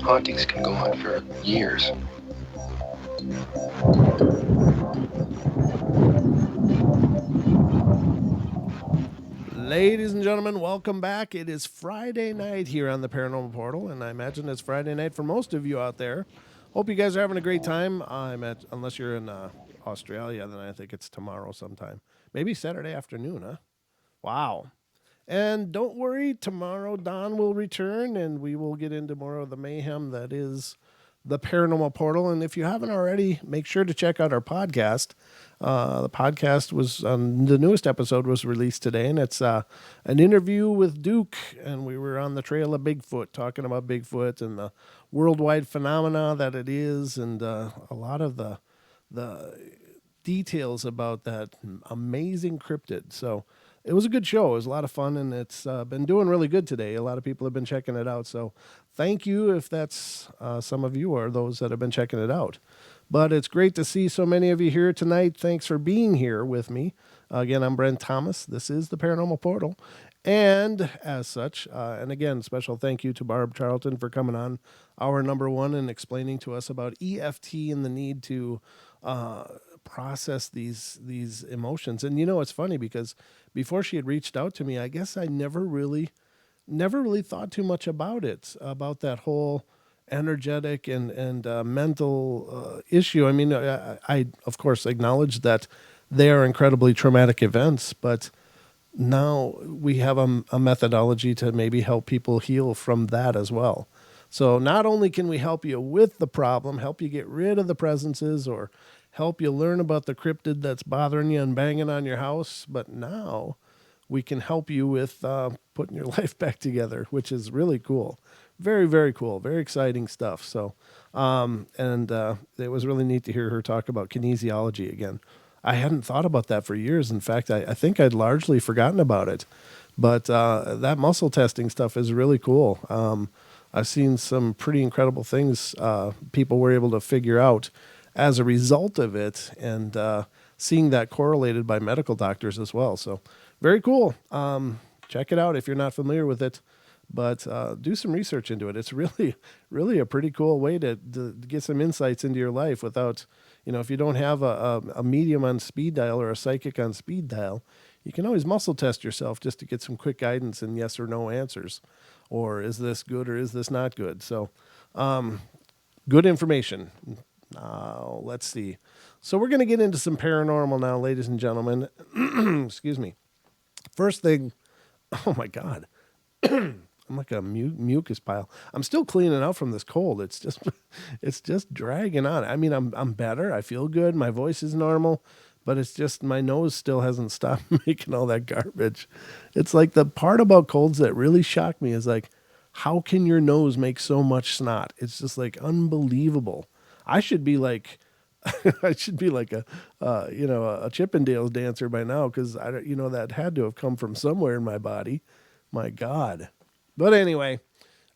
Hauntings can go on for years. Ladies and gentlemen, welcome back. It is Friday night here on the Paranormal Portal, and I imagine it's Friday night for most of you out there. Hope you guys are having a great time. Unless you're in Australia, then I think it's tomorrow sometime. Maybe Saturday afternoon, huh? Wow. And don't worry, tomorrow Don will return, and we will get into more of the mayhem that is the Paranormal Portal. And if you haven't already, make sure to check out our podcast. The podcast was the newest episode was released today, and it's an interview with Duke, and we were on the trail of Bigfoot, talking about Bigfoot and the worldwide phenomena that it is, and a lot of the details about that amazing cryptid. So it was a good show. It was a lot of fun, and it's been doing really good today. A lot of people have been checking it out. So thank you if that's some of you or those that have been checking it out. But it's great to see so many of you here tonight. Thanks for being here with me. Again, I'm Brent Thomas. This is the Paranormal Portal. And as such, and again, special thank you to Barb Charlton for coming on hour number 1 and explaining to us about EFT and the need to process these emotions. And you know, it's funny because before she had reached out to me, I guess I never really thought too much about it, about that whole energetic and mental issue. I mean, I of course acknowledge that they are incredibly traumatic events, but now we have a methodology to maybe help people heal from that as well. So not only can we help you with the problem, help you get rid of the presences, or help you learn about the cryptid that's bothering you and banging on your house, but now we can help you with putting your life back together, which is really cool. Very, very cool. Very exciting stuff. So, it was really neat to hear her talk about kinesiology again. I hadn't thought about that for years. In fact, I think I'd largely forgotten about it. But that muscle testing stuff is really cool. I've seen some pretty incredible things people were able to figure out as a result of it, and seeing that correlated by medical doctors as well. So very cool. Check it out if you're not familiar with it. But do some research into it. It's really, really a pretty cool way to get some insights into your life without, if you don't have a medium on speed dial or a psychic on speed dial, you can always muscle test yourself just to get some quick guidance and yes or no answers. Or is this good or is this not good? So good information. Now, let's see. So we're going to get into some paranormal now, ladies and gentlemen. Excuse me. First thing, oh my God. I'm like a mucus pile. I'm still cleaning out from this cold. It's just dragging on. I mean, I'm better. I feel good. My voice is normal, but it's just my nose still hasn't stopped making all that garbage. It's like the part about colds that really shocked me is like, how can your nose make so much snot? It's just like unbelievable. I should be like a Chippendales dancer by now, because that had to have come from somewhere in my body. My God. But anyway,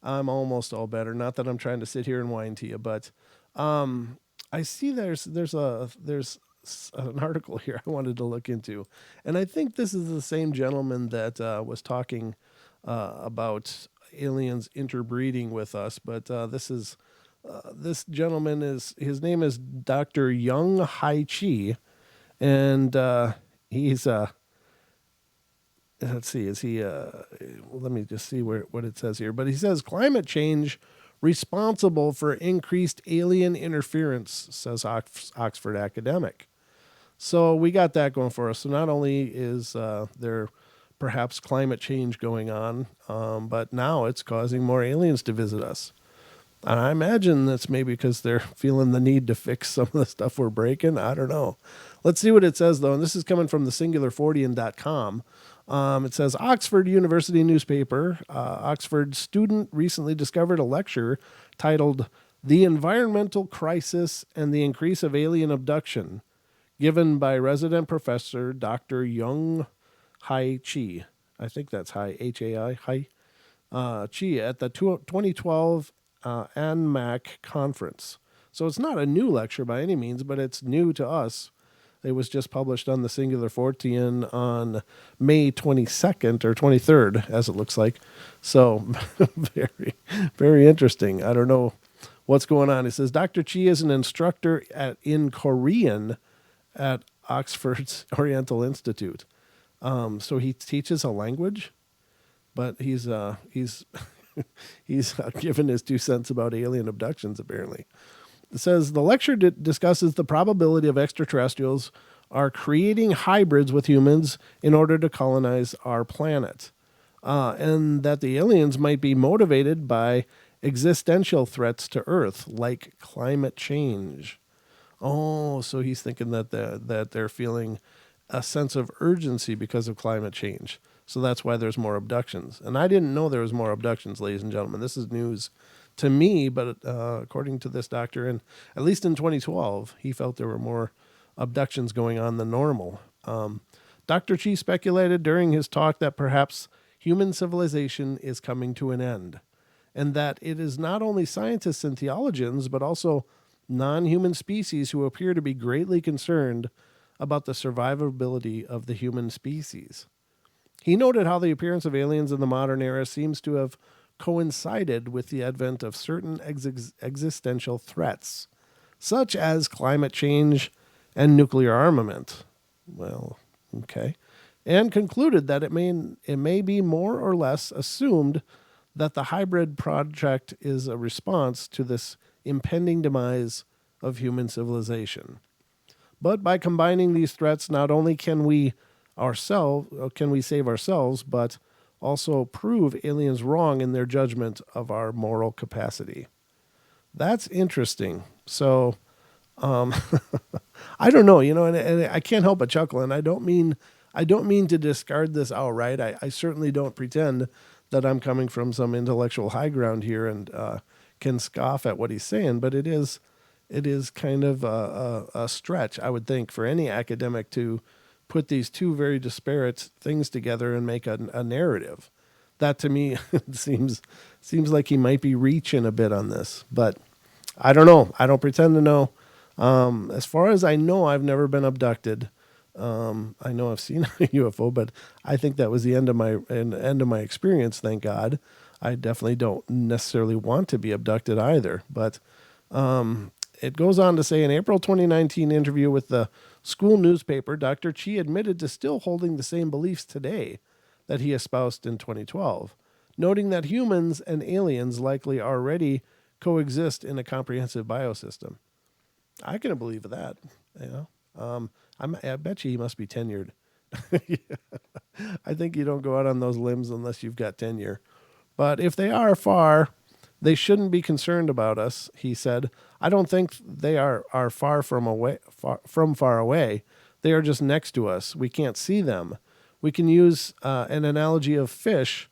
I'm almost all better. Not that I'm trying to sit here and whine to you, but I see there's an article here I wanted to look into, and I think this is the same gentleman that was talking about aliens interbreeding with us. But this is This gentleman his name is Dr. Young Hai Chi, and he's let's see, is he let me just see what it says here. But he says climate change responsible for increased alien interference, says Oxford academic. So we got that going for us. So not only is there perhaps climate change going on, but now it's causing more aliens to visit us. And I imagine that's maybe because they're feeling the need to fix some of the stuff we're breaking. I don't know. Let's see what it says, though. And this is coming from the singularfortean.com. It says, Oxford University newspaper, Oxford student recently discovered a lecture titled The Environmental Crisis and the Increase of Alien Abduction, given by resident professor Dr. Young Hai Chi. I think that's Hai, H-A-I, Hai. Chi at the 2012 ANMAC conference. So it's not a new lecture by any means, but it's new to us. It was just published on the Singular Fortean on May 22nd or 23rd, as it looks like. So very, very interesting. I don't know what's going on. It says Dr. Chi is an instructor in Korean at Oxford's Oriental Institute. So he teaches a language, but he's he's given his 2 cents about alien abductions, apparently. It says the lecture discusses the probability of extraterrestrials are creating hybrids with humans in order to colonize our planet, and that the aliens might be motivated by existential threats to Earth, like climate change. Oh, so he's thinking that they're feeling a sense of urgency because of climate change. So that's why there's more abductions. And I didn't know there was more abductions, ladies and gentlemen. This is news to me, but according to this doctor, and at least in 2012, he felt there were more abductions going on than normal. Dr. Chi speculated during his talk that perhaps human civilization is coming to an end, and that it is not only scientists and theologians, but also non-human species who appear to be greatly concerned about the survivability of the human species. He noted how the appearance of aliens in the modern era seems to have coincided with the advent of certain existential threats, such as climate change and nuclear armament. Well, okay. And concluded that it may be more or less assumed that the hybrid project is a response to this impending demise of human civilization. But by combining these threats, not only can we save ourselves, but also prove aliens wrong in their judgment of our moral capacity. That's interesting. So, I don't know, and I can't help but chuckle, and I don't mean to discard this outright. I certainly don't pretend that I'm coming from some intellectual high ground here and can scoff at what he's saying, but it is kind of a stretch, I would think, for any academic to put these two very disparate things together and make a narrative. That to me seems like he might be reaching a bit on this, but I don't know. I don't pretend to know. As far as I know, I've never been abducted. I know I've seen a UFO, but I think that was the end of my experience. Thank God. I definitely don't necessarily want to be abducted either. But it goes on to say, in April 2019 interview with the school newspaper, Dr. Chi admitted to still holding the same beliefs today that he espoused in 2012, noting that humans and aliens likely already coexist in a comprehensive biosystem. I can believe that. I bet you he must be tenured. I think you don't go out on those limbs unless you've got tenure. But if they are far, they shouldn't be concerned about us, he said. I don't think they are far away. They are just next to us. We can't see them. We can use an analogy of fish,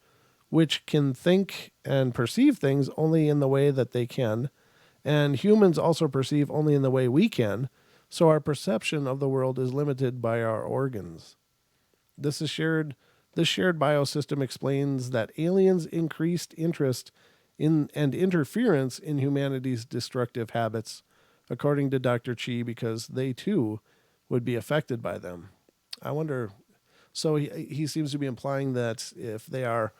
which can think and perceive things only in the way that they can. And humans also perceive only in the way we can. So our perception of the world is limited by our organs. This shared biosystem explains that aliens' increased interest in and interference in humanity's destructive habits, according to Dr. Chi, because they too would be affected by them. I wonder. So he seems to be implying that if they are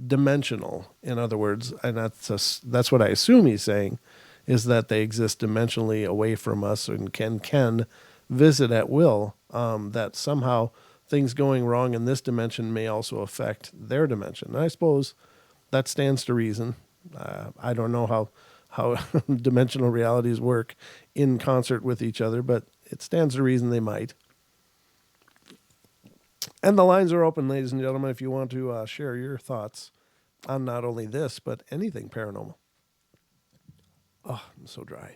dimensional, in other words, and that's what I assume he's saying, is that they exist dimensionally away from us and can visit at will, that somehow things going wrong in this dimension may also affect their dimension. And I suppose that stands to reason. I don't know how dimensional realities work in concert with each other, but it stands to reason they might. And the lines are open, ladies and gentlemen, if you want to share your thoughts on not only this, but anything paranormal. Oh, I'm so dry.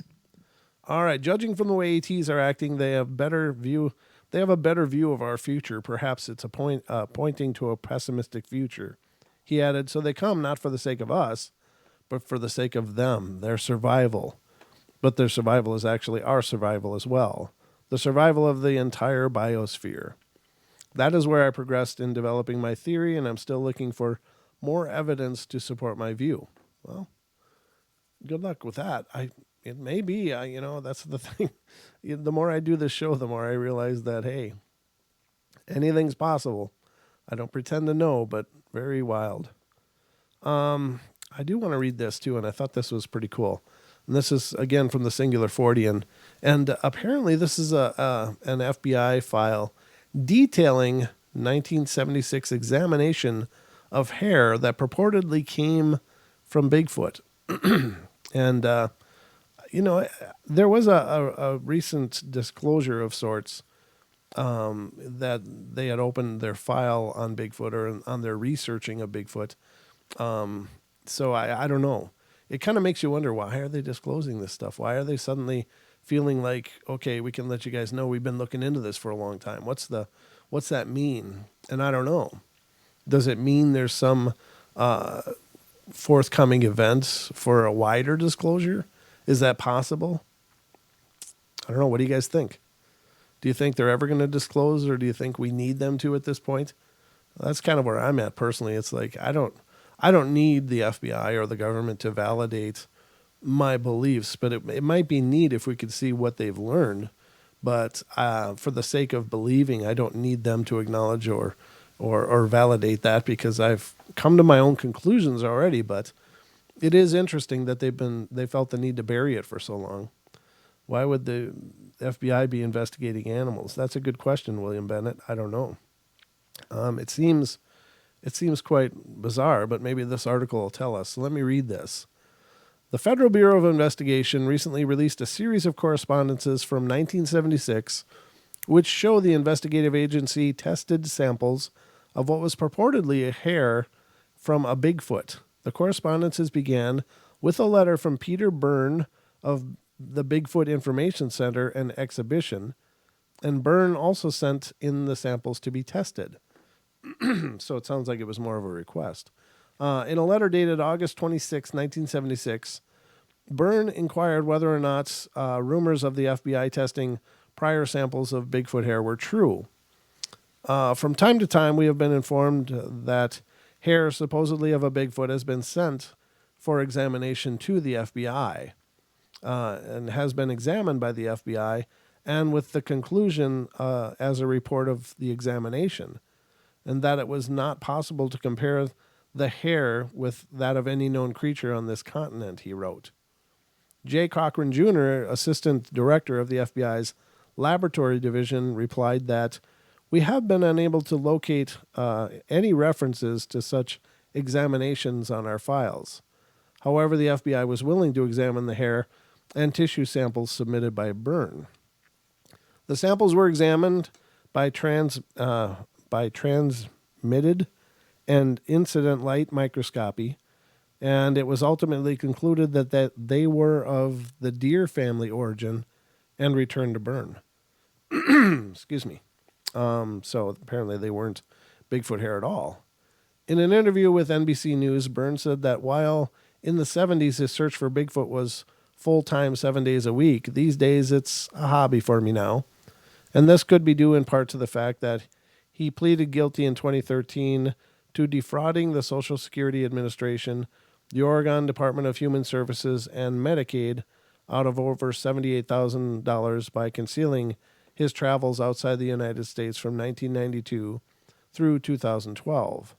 All right, judging from the way ETs are acting, they have a better view of our future. Perhaps it's pointing to a pessimistic future. He added, so they come not for the sake of us, but for the sake of them, their survival. But their survival is actually our survival as well. The survival of the entire biosphere. That is where I progressed in developing my theory, and I'm still looking for more evidence to support my view. Well, good luck with that. It may be, that's the thing. The more I do this show, the more I realize that, hey, anything's possible. I don't pretend to know, but very wild. I do want to read this too, and I thought this was pretty cool. And this is, again, from the Singular Fortean. And apparently this is an FBI file detailing 1976 examination of hair that purportedly came from Bigfoot. And, there was a recent disclosure of sorts that they had opened their file on Bigfoot or on their researching of Bigfoot. So I don't know. It kind of makes you wonder, why are they disclosing this stuff? Why are they suddenly feeling like, okay, we can let you guys know we've been looking into this for a long time? What's that mean? And I don't know. Does it mean there's some forthcoming events for a wider disclosure? Is that possible? I don't know. What do you guys think? Do you think they're ever going to disclose, or do you think we need them to at this point? That's kind of where I'm at personally. It's like, I don't need the FBI or the government to validate my beliefs, but it might be neat if we could see what they've learned. But for the sake of believing, I don't need them to acknowledge or validate that, because I've come to my own conclusions already. But it is interesting that they felt the need to bury it for so long. Why would the FBI be investigating animals? That's a good question, William Bennett. I don't know. It seems quite bizarre, but maybe this article will tell us. So let me read this. The Federal Bureau of Investigation recently released a series of correspondences from 1976 which show the investigative agency tested samples of what was purportedly a hair from a Bigfoot. The correspondences began with a letter from Peter Byrne of the Bigfoot Information Center and Exhibition, and Byrne also sent in the samples to be tested. So it sounds like it was more of a request. In a letter dated August 26, 1976, Byrne inquired whether or not rumors of the FBI testing prior samples of Bigfoot hair were true. From time to time, we have been informed that hair supposedly of a Bigfoot has been sent for examination to the FBI and has been examined by the FBI, and with the conclusion as a report of the examination, and that it was not possible to compare the hair with that of any known creature on this continent, he wrote. J. Cochran Jr., Assistant Director of the FBI's Laboratory Division, replied that we have been unable to locate any references to such examinations on our files. However, the FBI was willing to examine the hair and tissue samples submitted by Byrne. The samples were examined by transmitted and incident light microscopy, and it was ultimately concluded that they were of the deer family origin and returned to Byrne. Excuse me. So apparently they weren't Bigfoot hair at all. In an interview with NBC News, Byrne said that while in the 70s his search for Bigfoot was full-time 7 days a week, these days it's a hobby for me now. And this could be due in part to the fact that he pleaded guilty in 2013 to defrauding the Social Security Administration, the Oregon Department of Human Services, and Medicaid out of over $78,000 by concealing his travels outside the United States from 1992 through 2012.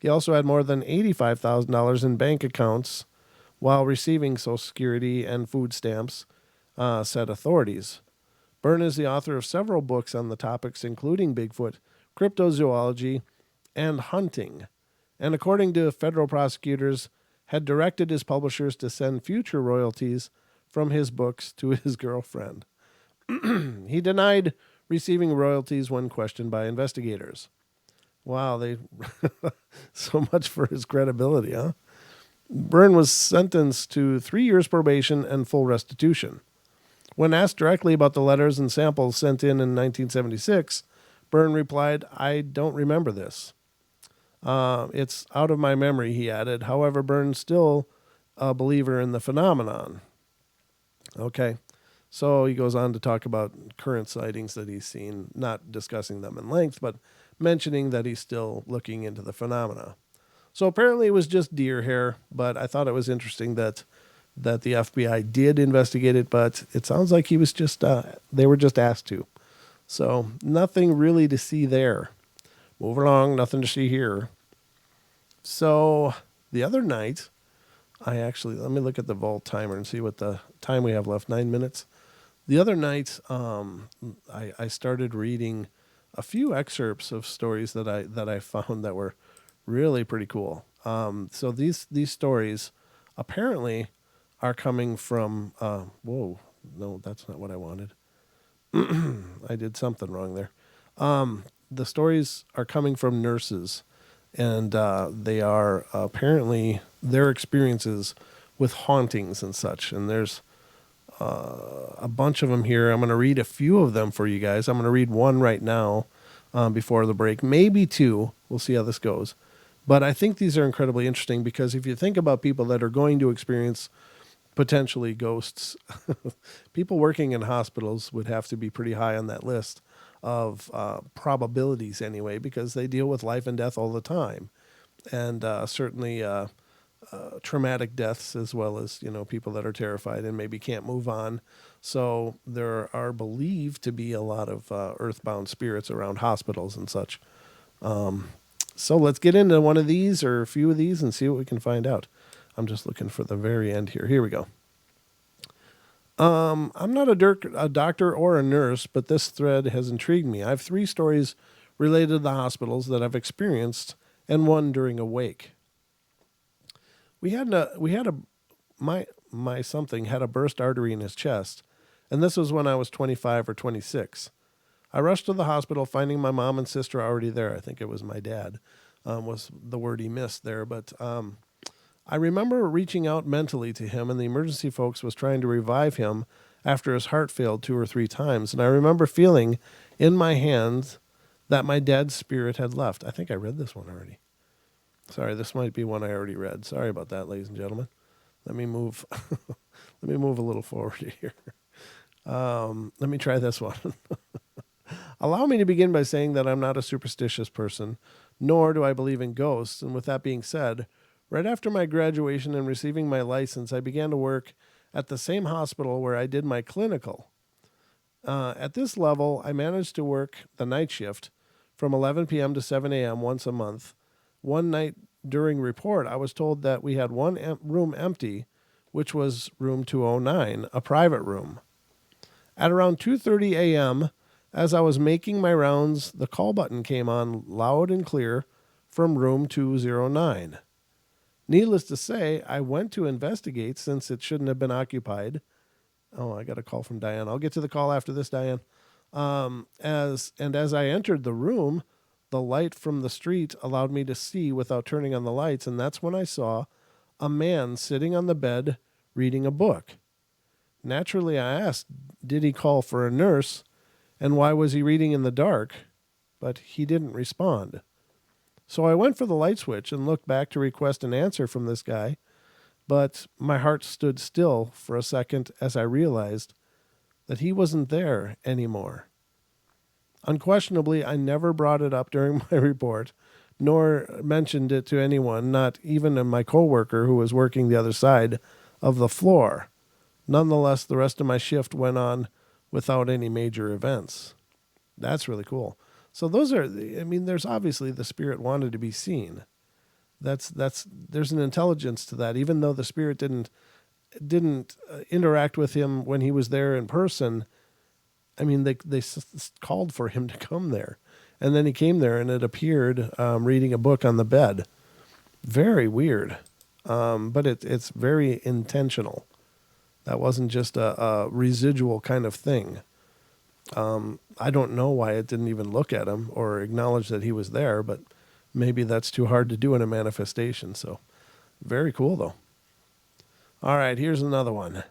He also had more than $85,000 in bank accounts while receiving Social Security and food stamps, said authorities. Byrne is the author of several books on the topics, including Bigfoot, cryptozoology, and hunting. And according to federal prosecutors, had directed his publishers to send future royalties from his books to his girlfriend. He denied receiving royalties when questioned by investigators. Wow, they so much for his credibility, huh? Byrne was sentenced to 3 years probation and full restitution. When asked directly about the letters and samples sent in 1976, Byrne replied, "I don't remember this. It's out of my memory," he added. However, Byrne's still a believer in the phenomenon. Okay, so he goes on to talk about current sightings that he's seen, not discussing them in length, but mentioning that he's still looking into the phenomena. So apparently it was just deer hair, but I thought it was interesting that the FBI did investigate it, but it sounds like he was just they were just asked to. So nothing really to see there. Move along, nothing to see here. So the other night, let me look at the vault timer and see what the time we have left, 9 minutes. The other night, I started reading a few excerpts of stories that I found that were really pretty cool. So these stories apparently are coming from, whoa, no, that's not what I wanted. I did something wrong there. The stories are coming from nurses, and they are apparently their experiences with hauntings and such. And there's a bunch of them here. I'm going to read a few of them for you guys. I'm going to read one right now before the break, maybe two. We'll see how this goes. But I think these are incredibly interesting because if you think about people that are going to experience potentially ghosts, people working in hospitals would have to be pretty high on that list of probabilities anyway, because they deal with life and death all the time. And certainly traumatic deaths, as well as, people that are terrified and maybe can't move on. So there are believed to be a lot of earthbound spirits around hospitals and such. So let's get into one of these or a few of these and see what we can find out. I'm just looking for the very end here. Here we go. I'm not a doctor or a nurse, but this thread has intrigued me. I have 3 stories related to the hospitals that I've experienced, and one during a wake. My something had a burst artery in his chest, and this was when I was 25 or 26. I rushed to the hospital, finding my mom and sister already there. I think it was my dad, was the word he missed there, but I remember reaching out mentally to him, and the emergency folks was trying to revive him after his heart failed 2 or 3 times. And I remember feeling in my hands that my dad's spirit had left. I think I read this one already. Sorry, this might be one I already read. Sorry about that, ladies and gentlemen. Let me move. Let me move a little forward here. Let me try this one. Allow me to begin by saying that I'm not a superstitious person, nor do I believe in ghosts. And with that being said, right after my graduation and receiving my license, I began to work at the same hospital where I did my clinical. At this level, I managed to work the night shift from 11 p.m. to 7 a.m. once a month. One night during report, I was told that we had one room empty, which was room 209, a private room. At around 2:30 a.m., as I was making my rounds, the call button came on loud and clear from room 209. Needless to say, I went to investigate since it shouldn't have been occupied. Oh, I got a call from Diane. I'll get to the call after this, Diane. As I entered the room, the light from the street allowed me to see without turning on the lights, and that's when I saw a man sitting on the bed reading a book. Naturally, I asked, did he call for a nurse, and why was he reading in the dark? But he didn't respond. So I went for the light switch and looked back to request an answer from this guy, but my heart stood still for a second as I realized that he wasn't there anymore. Unquestionably, I never brought it up during my report, nor mentioned it to anyone, not even my coworker who was working the other side of the floor. Nonetheless, the rest of my shift went on without any major events. That's really cool. So those are, there's obviously the spirit wanted to be seen. That's there's an intelligence to that, even though the spirit didn't interact with him when he was there in person. I mean, they called for him to come there, and then he came there, and it appeared reading a book on the bed. Very weird, but it's very intentional. That wasn't just a residual kind of thing. I don't know why it didn't even look at him or acknowledge that he was there, but maybe that's too hard to do in a manifestation. So, very cool though. All right, here's another one.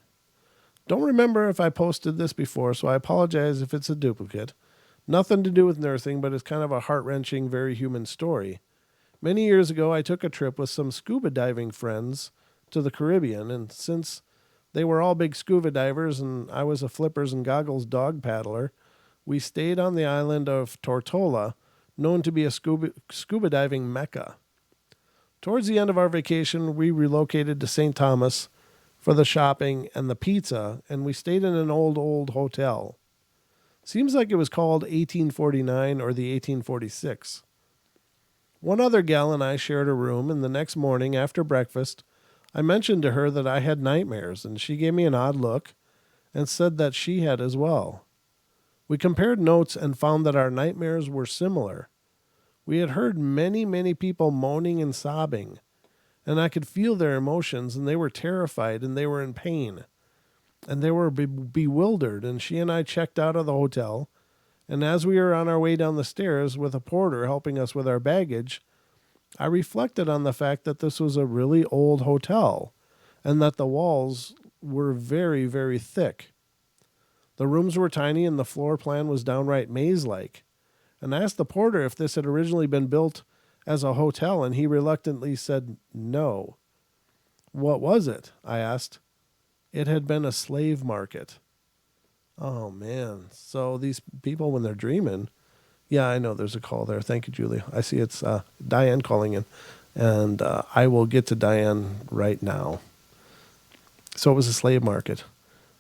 Don't remember if I posted this before, so I apologize if it's a duplicate. Nothing to do with nursing, but it's kind of a heart-wrenching, very human story. Many years ago, I took a trip with some scuba diving friends to the Caribbean, and since they were all big scuba divers and I was a flippers and goggles dog paddler, we stayed on the island of Tortola, known to be a scuba diving mecca. Towards the end of our vacation, we relocated to St. Thomas for the shopping and the pizza, and we stayed in an old hotel. Seems like it was called 1849 or the 1846. One other gal and I shared a room, and the next morning after breakfast, I mentioned to her that I had nightmares, and she gave me an odd look and said that she had as well. We compared notes and found that our nightmares were similar. We had heard many people moaning and sobbing, and I could feel their emotions, and they were terrified, and they were in pain, and they were bewildered, and she and I checked out of the hotel, and as we were on our way down the stairs with a porter helping us with our baggage, I reflected on the fact that this was a really old hotel, and that the walls were very thick. The rooms were tiny, and the floor plan was downright maze-like, and I asked the porter if this had originally been built as a hotel, and he reluctantly said no. What was it? I asked. It had been a slave market. Oh, man. So these people, when they're dreaming... Yeah, I know there's a call there. Thank you, Julie. I see it's Diane calling in, and I will get to Diane right now. So it was a slave market.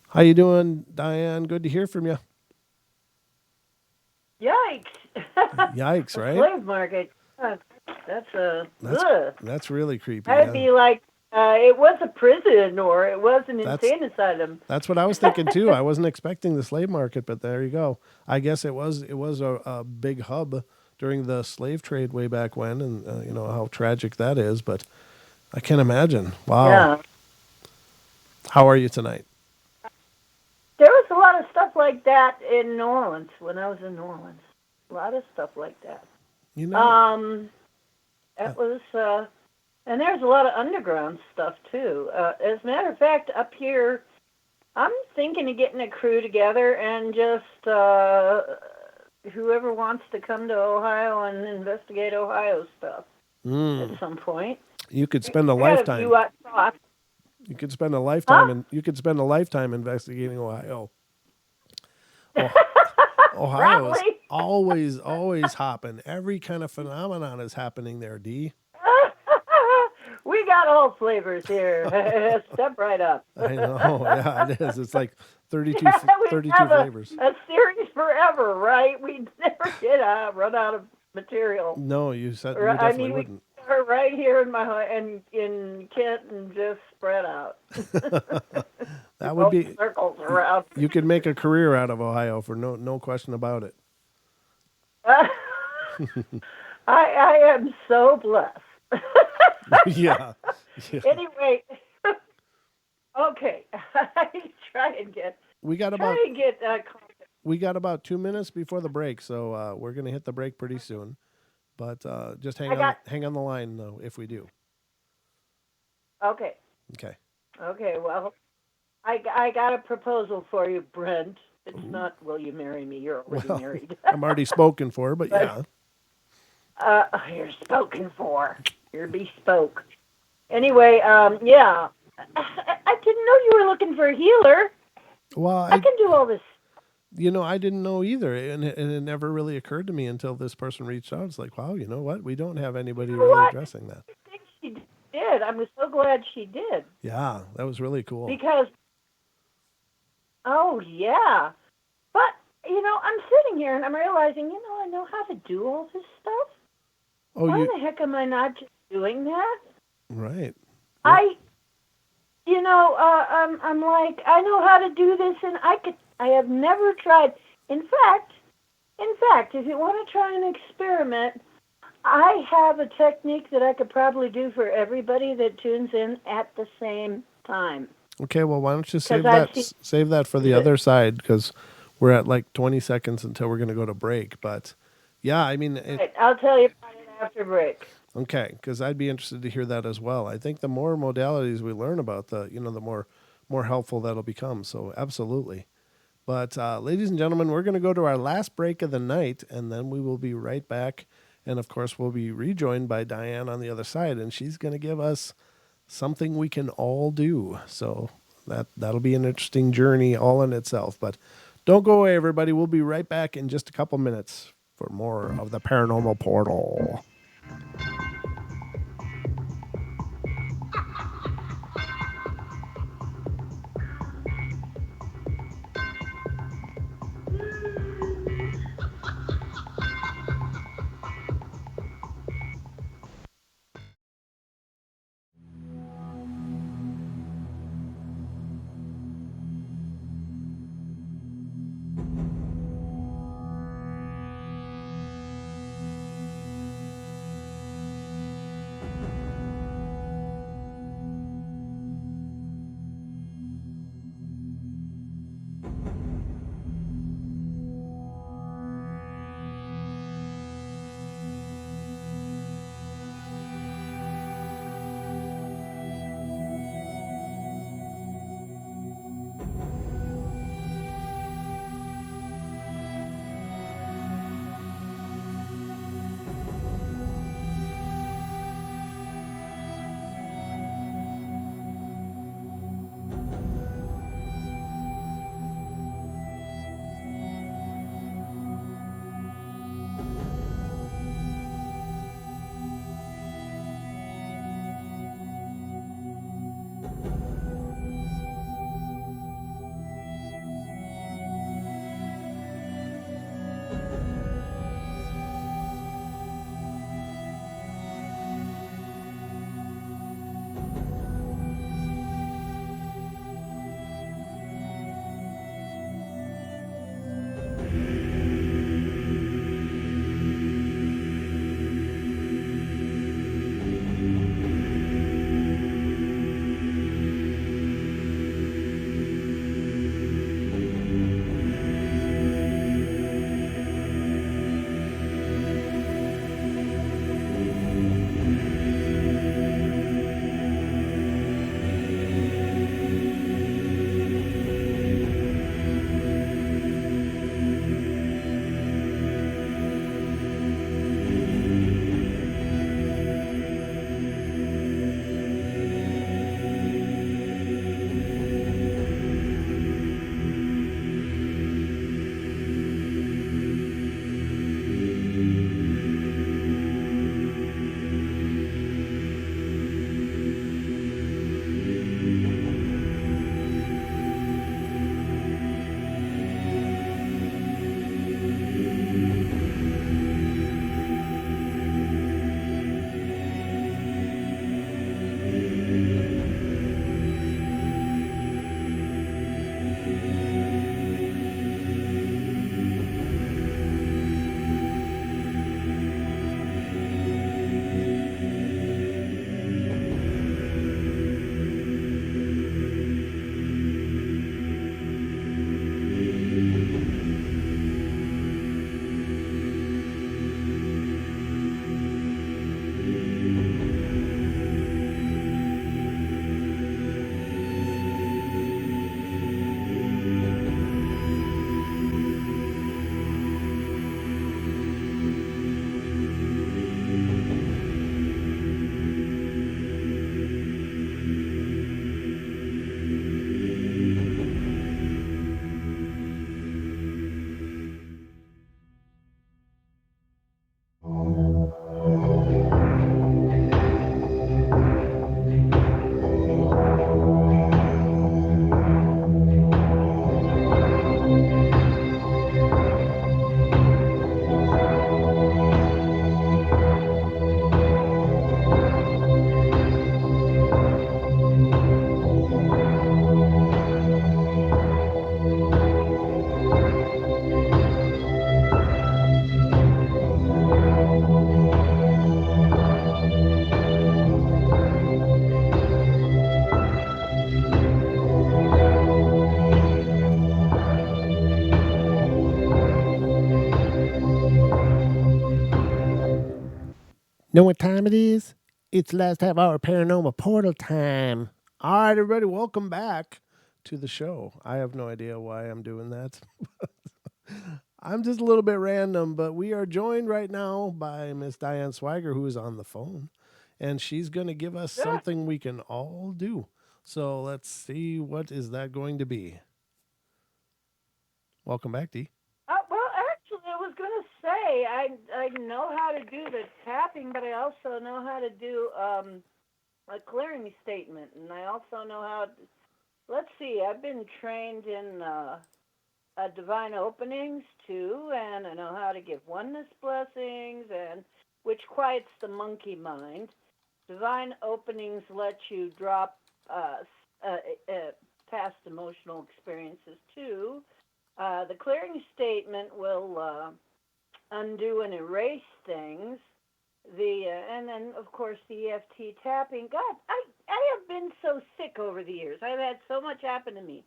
How you doing, Diane? Good to hear from you. Yikes. Yikes, right? Slave market. That's really creepy. That'd be like it was a prison or it was an insane asylum. That's what I was thinking too. I wasn't expecting the slave market, but there you go. I guess it was a big hub during the slave trade way back when, and you know how tragic that is. But I can't imagine. Wow. Yeah. How are you tonight? There was a lot of stuff like that in New Orleans when I was in New Orleans. A lot of stuff like that. You know. That was. And there's a lot of underground stuff, too. As a matter of fact, up here, I'm thinking of getting a crew together and just whoever wants to come to Ohio and investigate Ohio stuff at some point. You could spend a lifetime. You could spend a lifetime, and you could spend a lifetime investigating Ohio. Ohio is always hopping. Every kind of phenomenon is happening there, Dee. We got all flavors here. Step right up. I know. Yeah, it is. It's like 32 flavors. A series forever, right? We never get run out of material. No, you definitely wouldn't. We start right here in Kent and just spread out. That would be circles around. You could make a career out of Ohio for no question about it. I am so blessed. Yeah. Anyway, okay. We got about 2 minutes before the break, so we're gonna hit the break pretty soon. But just hang on the line though if we do. Okay. Okay. Okay. Well, I got a proposal for you, Brent. It's not will you marry me? You're already married. I'm already spoken for, but yeah. You're spoken for. You're bespoke. Anyway, yeah. I didn't know you were looking for a healer. Well, I can do all this. You know, I didn't know either, and it never really occurred to me until this person reached out. It's like, wow, you know what? We don't have anybody really addressing that. I think she did. I'm so glad she did. Yeah, that was really cool. Because, oh, yeah. But, you know, I'm sitting here and I'm realizing, I know how to do all this stuff. Why the heck am I not just doing that. Right. I'm like, I know how to do this, and I have never tried. In fact, if you want to try an experiment, I have a technique that I could probably do for everybody that tunes in at the same time. Okay, well, why don't you 'Cause I've seen- save that for the Good. other side, because we're at like 20 seconds until we're going to go to break. But yeah, I mean, Right, I'll tell you about it after break. okay, because I'd be interested to hear that as well. I think the more modalities we learn about, the more helpful that'll become. So absolutely. But ladies and gentlemen, we're going to go to our last break of the night, and then we will be right back. And of course, we'll be rejoined by Diane on the other side, and she's going to give us something we can all do. So that'll be an interesting journey all in itself. But don't go away, everybody. We'll be right back in just a couple minutes for more of the Paranormal Portal. Know what time it is? It's last half hour paranormal portal time. All right, everybody, welcome back to the show. I have no idea why I'm doing that. I'm just a little bit random, but we are joined right now by Miss Diane Swiger, who is on the phone, and she's going to give us something we can all do. So let's see, what is that going to be? Welcome back, Dee. Well, actually, I was going to say I know how to do the tapping, but I also know how to do a clearing statement, and I also know how. Let's see, I've been trained in divine openings too, and I know how to give oneness blessings, and which quiets the monkey mind. Divine openings let you drop past emotional experiences too. The clearing statement will undo and erase things. And then of course the EFT tapping. God, I have been so sick over the years. I've had so much happen to me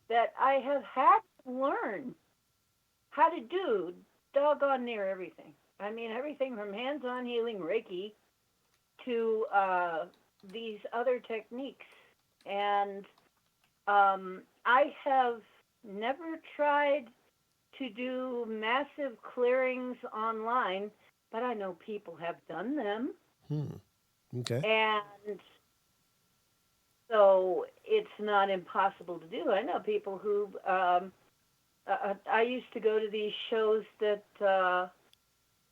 that I have had to learn how to do doggone near everything. I mean, everything from hands-on healing Reiki to these other techniques. And I have never tried to do massive clearings online, but I know people have done them. Okay. And so it's not impossible to do. I know people who, I used to go to these shows that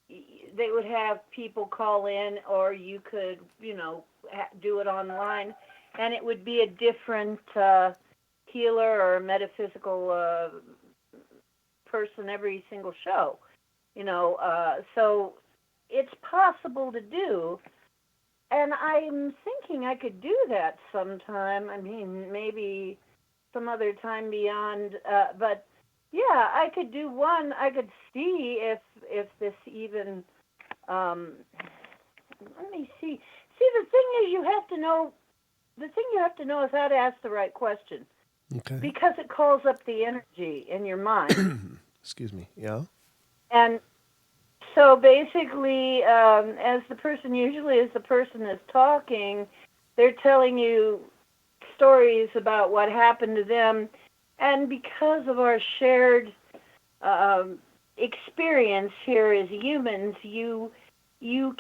they would have people call in, or you could, do it online, and it would be a different healer or metaphysical person every single show, so it's possible to do. And I'm thinking I could do that sometime. I mean, maybe some other time beyond, but yeah, I could do one. I could see if this even, let me see. See, the thing is, you have to know is how to ask the right question. Okay. Because it calls up the energy in your mind. Excuse me. Yeah. And so basically, as the person is talking, they're telling you stories about what happened to them. And because of our shared experience here as humans, you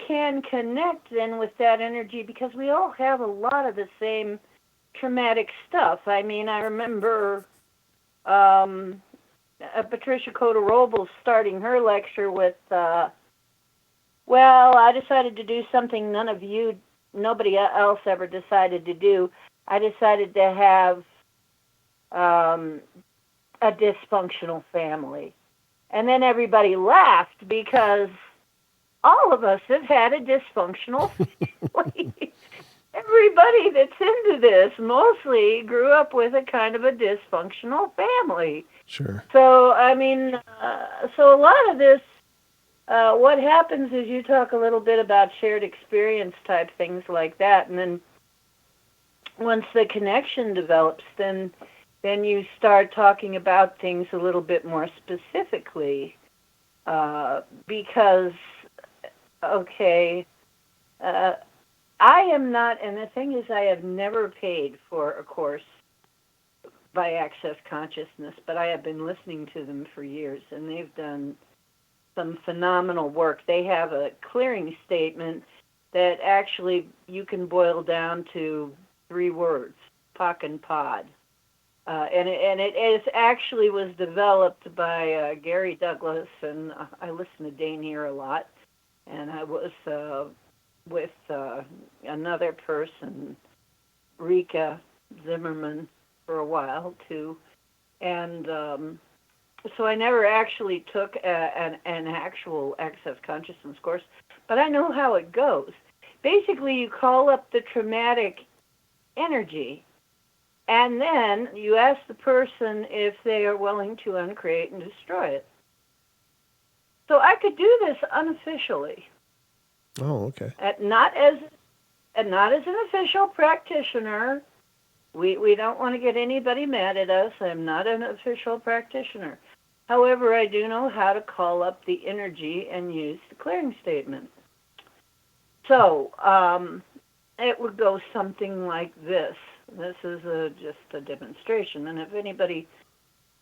can connect then with that energy, because we all have a lot of the same traumatic stuff. I mean, I remember Patricia Cota-Robles starting her lecture with, well, I decided to do something nobody else ever decided to do. I decided to have a dysfunctional family. And then everybody laughed, because all of us have had a dysfunctional family. Everybody that's into this mostly grew up with a kind of a dysfunctional family. Sure. So, I mean, so a lot of this, what happens is you talk a little bit about shared experience type things like that, and then once the connection develops, then you start talking about things a little bit more specifically, because, okay, I am not, and the thing is, I have never paid for a course by Access Consciousness, but I have been listening to them for years, and they've done some phenomenal work. They have a clearing statement that actually you can boil down to 3 words: POC and POD. And it actually was developed by Gary Douglas, and I listen to Dane here a lot, and I was with another person, Rika Zimmerman, for a while too, and so I never actually took an actual Access Consciousness course, but I know how it goes. Basically, you call up the traumatic energy, and then you ask the person if they are willing to uncreate and destroy it. So I could do this unofficially. Oh, okay. Not as an official practitioner. We don't want to get anybody mad at us. I'm not an official practitioner. However, I do know how to call up the energy and use the clearing statement. So it would go something like this. This is just a demonstration, and if anybody,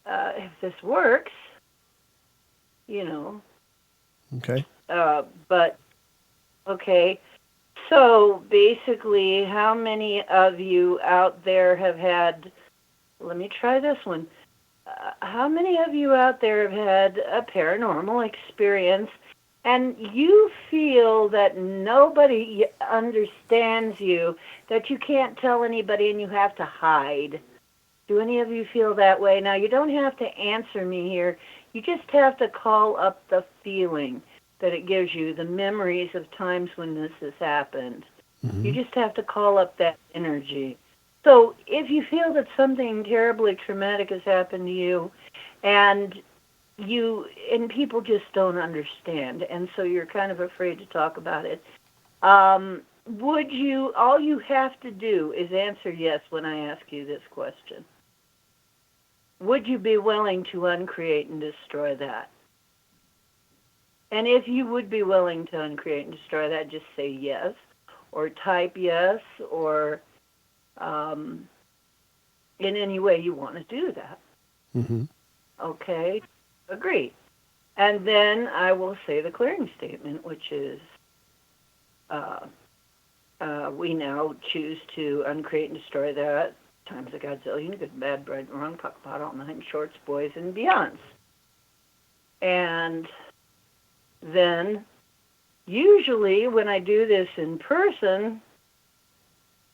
if this works, you know. Okay. But okay. So basically, how many of you out there have had? Let me try this one. How many of you out there have had a paranormal experience and you feel that nobody understands you, that you can't tell anybody and you have to hide? Do any of you feel that way? Now, you don't have to answer me here. You just have to call up the feeling that it gives you, the memories of times when this has happened. You just have to call up that energy. So if you feel that something terribly traumatic has happened to you and people just don't understand, and so you're kind of afraid to talk about it, all you have to do is answer yes when I ask you this question. Would you be willing to uncreate and destroy that? And if you would be willing to uncreate and destroy that, just say yes, or type yes, or in any way you want to do that. Okay, agreed. And then I will say the clearing statement, which is we now choose to uncreate and destroy that times a godzillion, good, bad, bright, and wrong, puck, pot, all nine, shorts, boys, and beyonds. And then usually when I do this in person,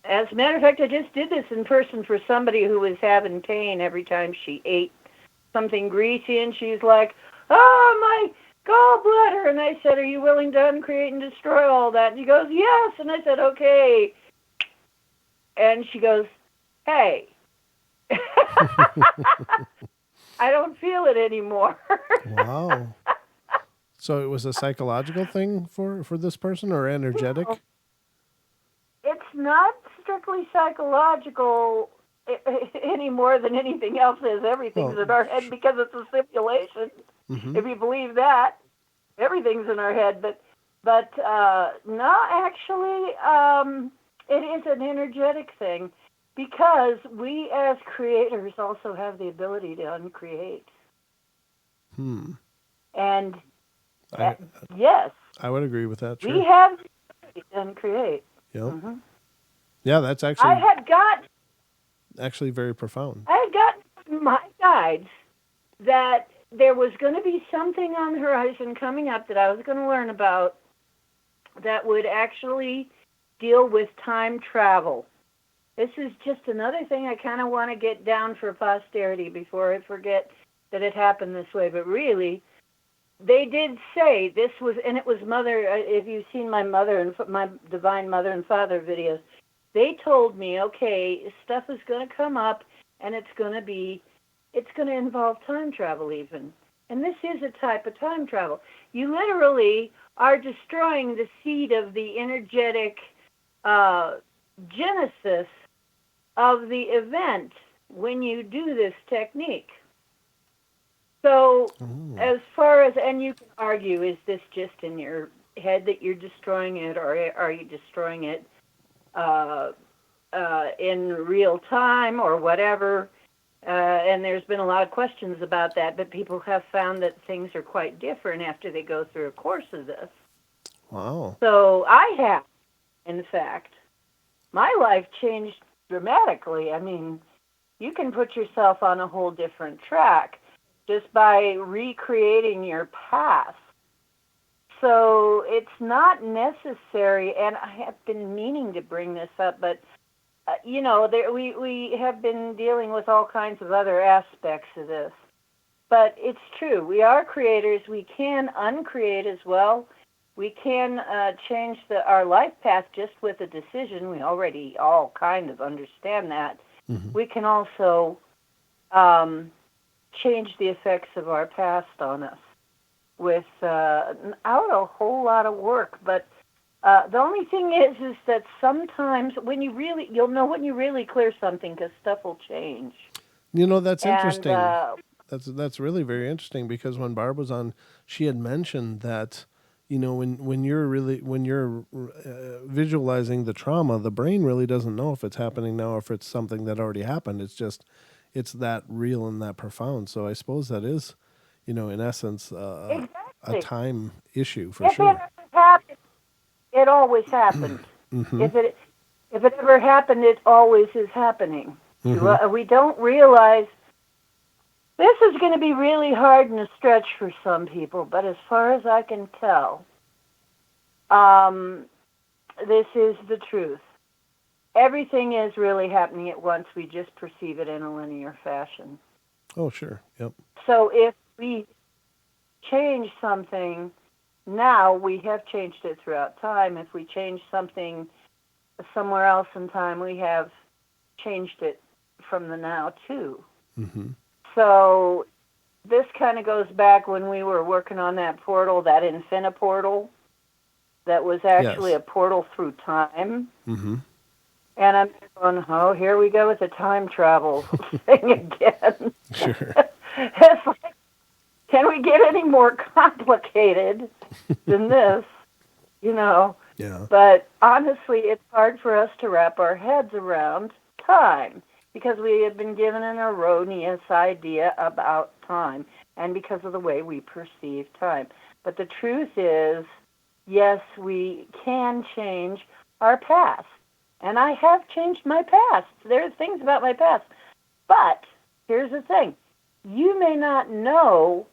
as a matter of fact, I just did this in person for somebody who was having pain every time she ate something greasy, and she's like, oh, my gallbladder. And I said, are you willing to uncreate and destroy all that? And she goes, yes. And I said, okay. And she goes, hey, I don't feel it anymore. Wow. So it was a psychological thing for this person, or energetic? No, it's not strictly psychological any more than anything else is. Everything's in our head because it's a simulation. If you believe that, everything's in our head. But no, actually, it is an energetic thing because we as creators also have the ability to uncreate. And yes, I would agree with that. Sure. we have the ability to uncreate. Yep. Yeah, that's actually actually very profound. I had gotten from my guides that there was going to be something on the horizon coming up that I was going to learn about that would actually deal with time travel. This is just another thing I kind of want to get down for posterity before I forget that it happened this way. But really, they did say this was, and it was Mother, if you've seen my mother and my Divine Mother and Father videos, they told me, okay, stuff is going to come up, and it's going to involve time travel even. And this is a type of time travel. You literally are destroying the seed of the energetic genesis of the event when you do this technique. So as far as, and you can argue, is this just in your head that you're destroying it, or are you destroying it in real time or whatever? And there's been a lot of questions about that, but people have found that things are quite different after they go through a course of this. Wow. So I have, in fact, my life changed dramatically. I mean, you can put yourself on a whole different track just by recreating your past. So it's not necessary, and I have been meaning to bring this up, but we have been dealing with all kinds of other aspects of this. But it's true. We are creators. We can uncreate as well. We can change our life path just with a decision. We already all kind of understand that. We can also change the effects of our past on us without a whole lot of work. But the only thing is that sometimes you'll know when you really clear something, because stuff will change. That's interesting. That's really very interesting, because when Barb was on, she had mentioned that, when you're visualizing the trauma, the brain really doesn't know if it's happening now or if it's something that already happened. It's that real and that profound. So I suppose that is, in essence, a Exactly. time issue for If it sure. ever happened, it always happened. Mm-hmm. If it ever happened, it always is happening. Mm-hmm. We don't realize this is going to be really hard and a stretch for some people, but as far as I can tell, this is the truth. Everything is really happening at once. We just perceive it in a linear fashion. Oh, sure. Yep. So if we change something now, we have changed it throughout time. If we change something somewhere else in time, we have changed it from the now too. Mm-hmm. So this kind of goes back when we were working on that portal, that infiniportal, that was actually Yes. a portal through time. Mm-hmm. And I'm going, oh, here we go with the time travel thing again. Sure. It's like, can we get any more complicated than this? Yeah. But honestly, it's hard for us to wrap our heads around time because we have been given an erroneous idea about time and because of the way we perceive time. But the truth is, yes, we can change our past. And I have changed my past. There are things about my past. But here's the thing. You may not know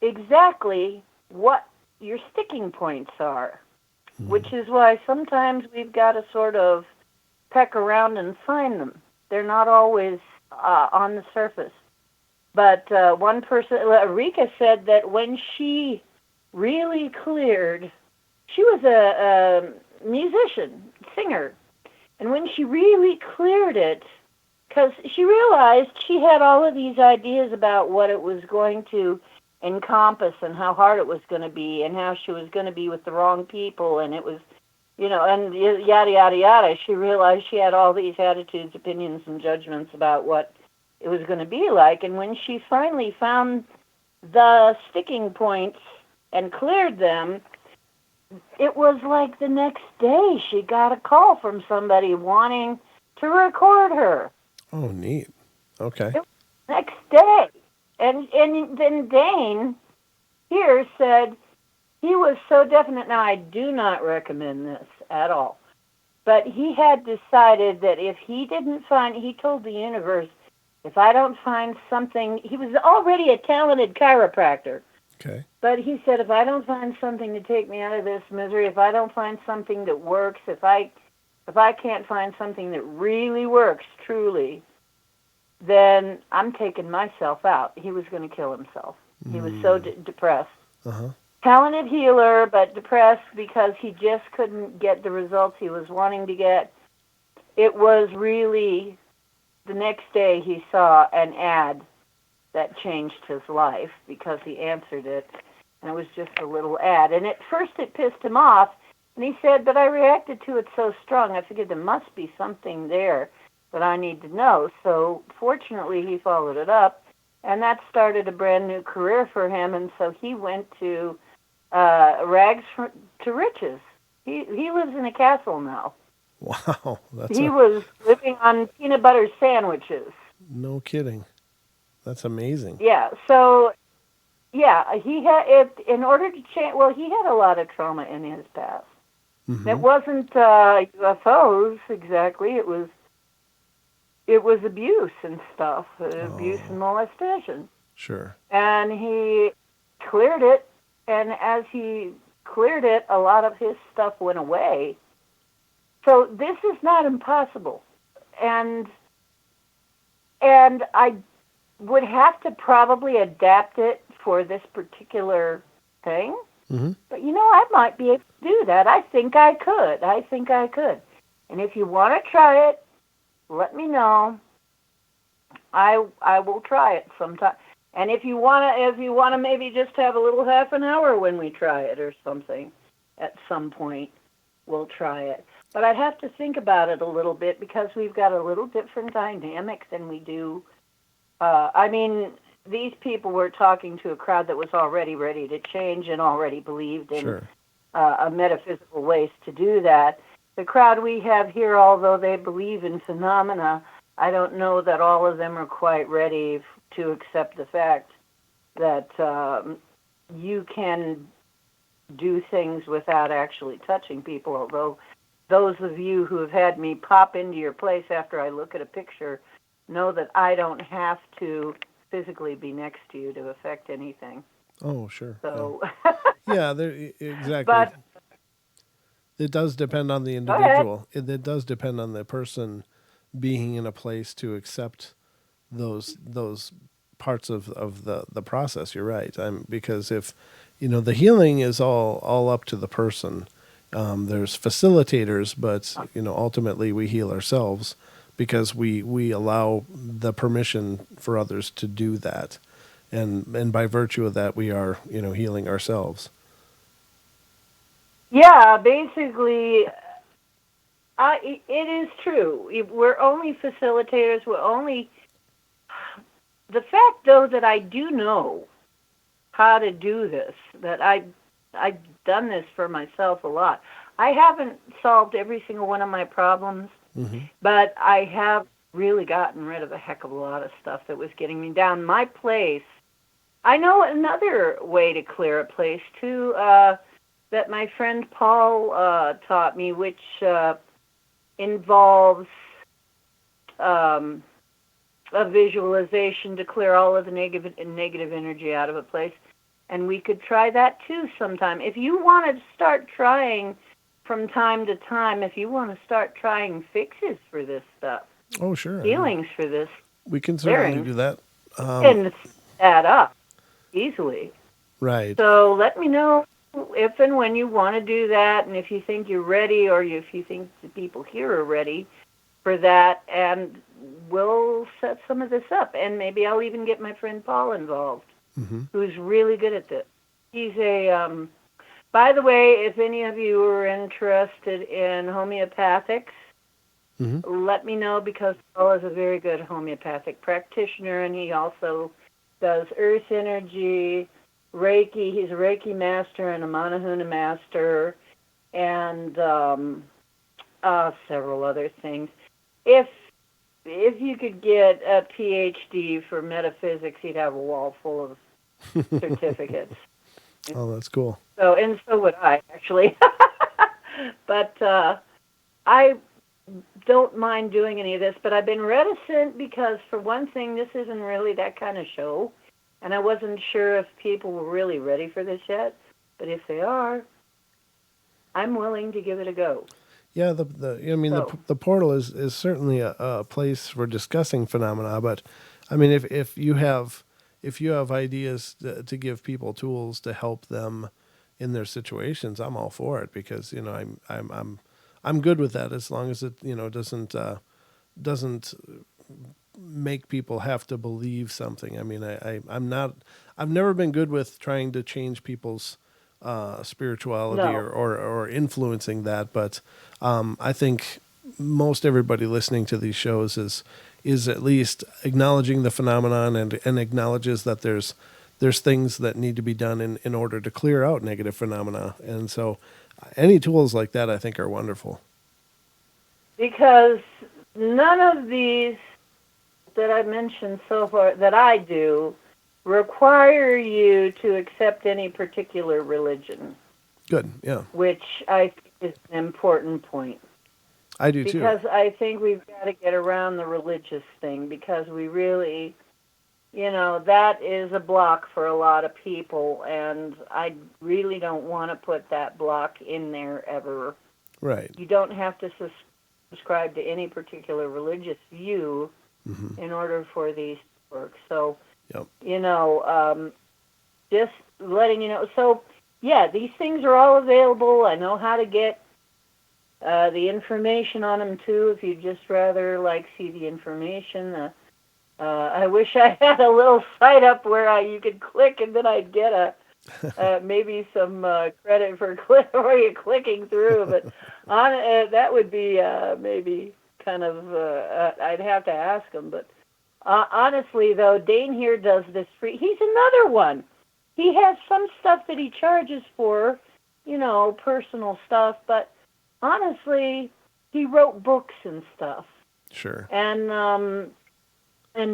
exactly what your sticking points are, which is why sometimes we've got to sort of peck around and find them. They're not always on the surface. But one person, Rika, said that when she really cleared, she was a musician, singer, and when she really cleared it, because she realized she had all of these ideas about what it was going to encompass and how hard it was going to be and how she was going to be with the wrong people, and it was, and yada, yada, yada. She realized she had all these attitudes, opinions, and judgments about what it was going to be like. And when she finally found the sticking points and cleared them, it was like the next day she got a call from somebody wanting to record her. Oh, neat. Okay. Next day. And then Dane here said he was so definite. Now, I do not recommend this at all. But he had decided that if he didn't find, he told the universe, if I don't find something, he was already a talented chiropractor. Okay. But he said, if I don't find something to take me out of this misery, if I don't find something that works, if I can't find something that really works, truly, then I'm taking myself out. He was going to kill himself. He was so depressed. Uh-huh. Talented healer, but depressed because he just couldn't get the results he was wanting to get. It was really the next day he saw an ad that changed his life because he answered it, and it was just a little ad. And at first it pissed him off, and he said, but I reacted to it so strong, I figured there must be something there that I need to know. So fortunately he followed it up, and that started a brand new career for him, and so he went to rags to riches. He lives in a castle now. Wow. He was living on peanut butter sandwiches. No kidding. That's amazing. Yeah, so, yeah, he had, in order to change, well, he had a lot of trauma in his past. Mm-hmm. It wasn't UFOs exactly, it was abuse and stuff, abuse and molestation. Sure. And he cleared it, and as he cleared it, a lot of his stuff went away. So this is not impossible. And I would have to probably adapt it for this particular thing. Mm-hmm. But, I might be able to do that. I think I could. And if you want to try it, let me know. I will try it sometime. And if you want to maybe just have a little half an hour when we try it or something, at some point, we'll try it. But I'd have to think about it a little bit because we've got a little different dynamic than we do. These people were talking to a crowd that was already ready to change and already believed in a metaphysical ways to do that. The crowd we have here, although they believe in phenomena, I don't know that all of them are quite ready to accept the fact that you can do things without actually touching people, although those of you who have had me pop into your place after I look at a picture know that I don't have to physically be next to you to affect anything. Oh, sure. So, yeah, exactly. But it does depend on the go ahead. individual. It does depend on the person being in a place to accept those parts of the process. You're right. Because if the healing is all up to the person. There's facilitators, but ultimately we heal ourselves because we allow the permission for others to do that, and by virtue of that we are healing ourselves. Yeah, basically, it is true. We're only facilitators. We're only. The fact, though, that I do know how to do this, that I've done this for myself a lot. I haven't solved every single one of my problems, but I have really gotten rid of a heck of a lot of stuff that was getting me down. My place, I know another way to clear a place, too, that my friend Paul taught me, which involves a visualization to clear all of the negative energy out of a place. And we could try that too sometime. If you want to start trying from time to time, if you want to start trying fixes for this stuff. Oh, sure. Healings for this. We can certainly do that. And add up easily. Right. So let me know if and when you want to do that, and if you think you're ready, or if you think the people here are ready for that, and we'll set some of this up. And maybe I'll even get my friend Paul involved. Who's really good at this. He's by the way, if any of you are interested in homeopathics, let me know, because Paul is a very good homeopathic practitioner, and he also does earth energy, Reiki. He's a Reiki master and a Manahuna master, and several other things. If you could get a PhD for metaphysics, he'd have a wall full of certificates. Oh, that's cool. So would I, actually. But I don't mind doing any of this, but I've been reticent because, for one thing, this isn't really that kind of show, and I wasn't sure if people were really ready for this yet. But if they are, I'm willing to give it a go. Yeah, the portal is certainly a place for discussing phenomena, but I mean, if you have ideas to give people tools to help them in their situations, I'm all for it, because I'm good with that, as long as it doesn't make people have to believe something. I mean, I've never been good with trying to change people's spirituality or influencing that, but I think most everybody listening to these shows is at least acknowledging the phenomenon and acknowledges that there's things that need to be done in order to clear out negative phenomena. And so any tools like that, I think, are wonderful. Because none of these that I've mentioned so far that I do require you to accept any particular religion. Good, yeah. Which I think is an important point. I do too. Because I think we've got to get around the religious thing, because we really, that is a block for a lot of people, and I really don't want to put that block in there ever. Right. You don't have to subscribe to any particular religious view in order for these to work. So, just letting you know. So, yeah, these things are all available. I know how to get the information on them, too, if you'd just rather see the information. I wish I had a little site up where you could click, and then I'd get maybe some credit for you clicking through. But that would be maybe kind of, I'd have to ask him. But honestly, though, Dane here does this free. He's another one. He has some stuff that he charges for personal stuff, but honestly, he wrote books and stuff, Sure. and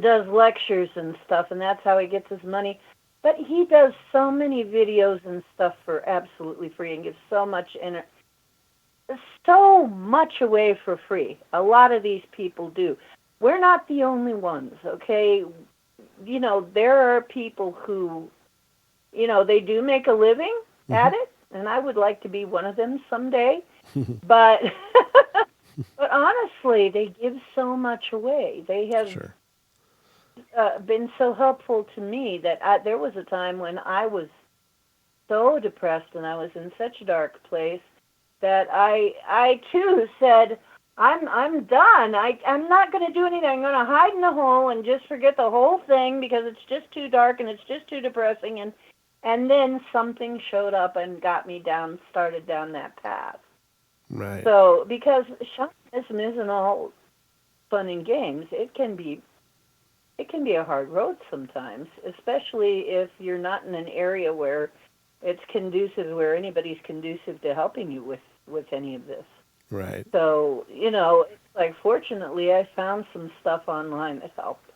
does lectures and stuff, and that's how he gets his money. But he does so many videos and stuff for absolutely free and gives so much away for free. A lot of these people do. We're not the only ones, okay? There are people who, they do make a living at it, and I would like to be one of them someday. But but honestly, they give so much away. They have Sure. been so helpful to me that there was a time when I was so depressed and I was in such a dark place that I too said, I'm done. I'm not going to do anything. I'm going to hide in the hole and just forget the whole thing because it's just too dark and it's just too depressing. And then something showed up and got me started down that path. Right. So, because shamanism isn't all fun and games, it can be a hard road sometimes, especially if you're not in an area where it's conducive, where anybody's conducive to helping you with any of this. Right. So, it's like, fortunately, I found some stuff online that helped.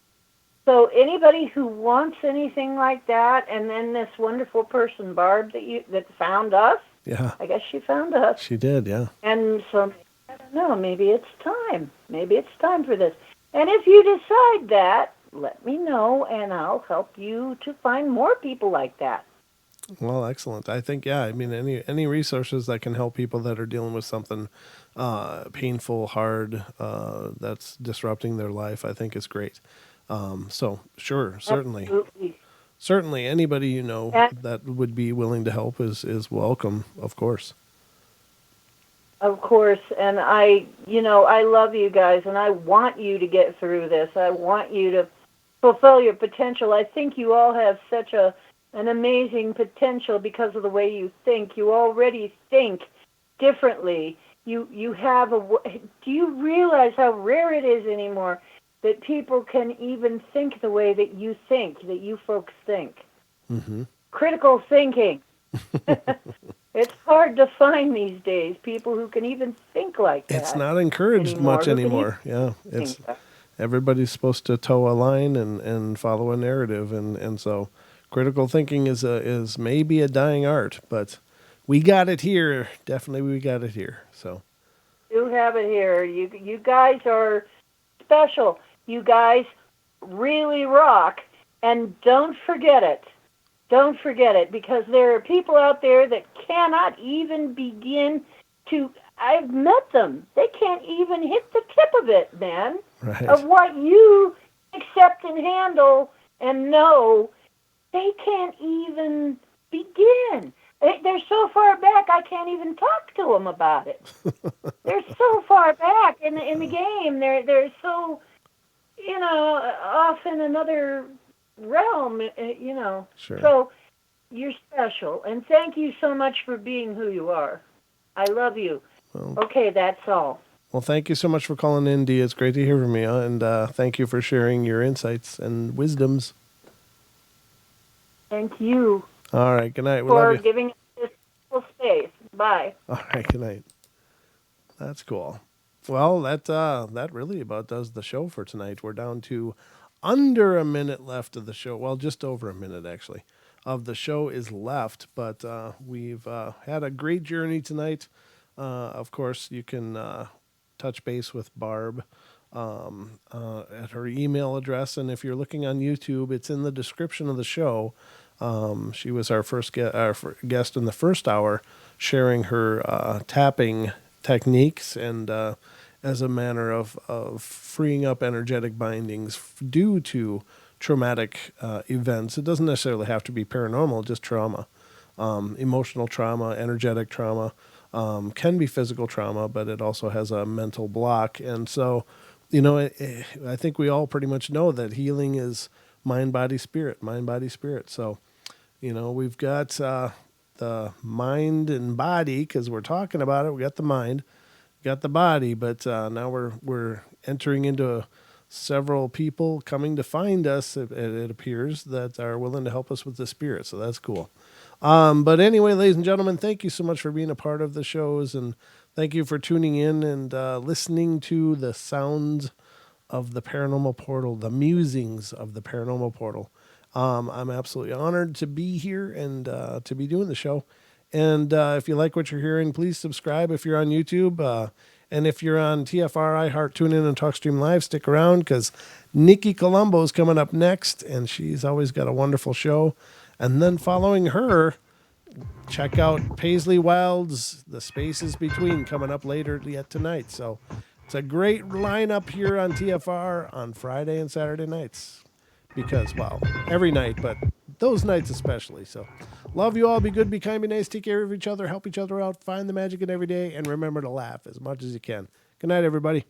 So anybody who wants anything like that, and then this wonderful person, Barb, that found us, Yeah. I guess she found us. She did, yeah. And so, I don't know, maybe it's time. Maybe it's time for this. And if you decide that, let me know, and I'll help you to find more people like that. Well, excellent. I think, yeah, I mean, any resources that can help people that are dealing with something painful, hard, that's disrupting their life, I think is great. So, sure, certainly. Absolutely. Certainly, anybody And, that would be willing to help is welcome, of course. of course, and I love you guys, and I want you to get through this. I want you to fulfill your potential. I think you all have such an amazing potential because of the way you think. You already think differently. You have do you realize how rare it is anymore that people can even think the way that you folks think? Mm-hmm. Critical thinking. It's hard to find these days people who can even think like that. It's not encouraged much anymore. Yeah, everybody's supposed to toe a line and follow a narrative, and so critical thinking is maybe a dying art, but we got it here. Definitely, we got it here. So You have it here. You guys are special. You guys really rock, and don't forget it. Don't forget it, because there are people out there that cannot even begin to. I've met them. They can't even hit the tip of it, man, right. of what you accept and handle and know. They can't even begin. They're so far back, I can't even talk to them about it. They're so far back in the game. They're so, off in another realm, Sure. So you're special, and thank you so much for being who you are. I love you. Well, okay, that's all. Well, thank you so much for calling in, Dee. It's great to hear from you, and thank you for sharing your insights and wisdoms. Thank you. All right, good night. We for love you. giving us this full space. Bye. All right, good night. That's cool. Well, that really about does the show for tonight. We're down to under a minute left of the show. Well, just over a minute, actually, of the show is left. But we've had a great journey tonight. Of course, you can touch base with Barb at her email address. And if you're looking on YouTube, it's in the description of the show. She was our first guest in the first hour, sharing her tapping techniques and as a manner of freeing up energetic bindings due to traumatic events. It doesn't necessarily have to be paranormal, just trauma. Emotional trauma, energetic trauma, can be physical trauma, but it also has a mental block. And so, I think we all pretty much know that healing is mind, body, spirit. So, we've got the mind and body, because we're talking about it. We got the mind, got the body, but now we're entering into several people coming to find us. It appears that are willing to help us with the spirit. So that's cool. But anyway, ladies and gentlemen, thank you so much for being a part of the shows, and thank you for tuning in and listening to the sounds of the Paranormal Portal, the musings of the Paranormal Portal. I'm absolutely honored to be here and to be doing the show. And if you like what you're hearing, please subscribe if you're on YouTube. And if you're on TFR, iHeart, TuneIn, and TalkStream Live, stick around because Nikki Colombo is coming up next, and she's always got a wonderful show. And then following her, check out Paisley Wild's The Spaces Between coming up later yet tonight. So it's a great lineup here on TFR on Friday and Saturday nights. Because, well, every night, but those nights especially. So love you all. Be good, be kind, be nice. Take care of each other. Help each other out. Find the magic in every day. And remember to laugh as much as you can. Good night, everybody.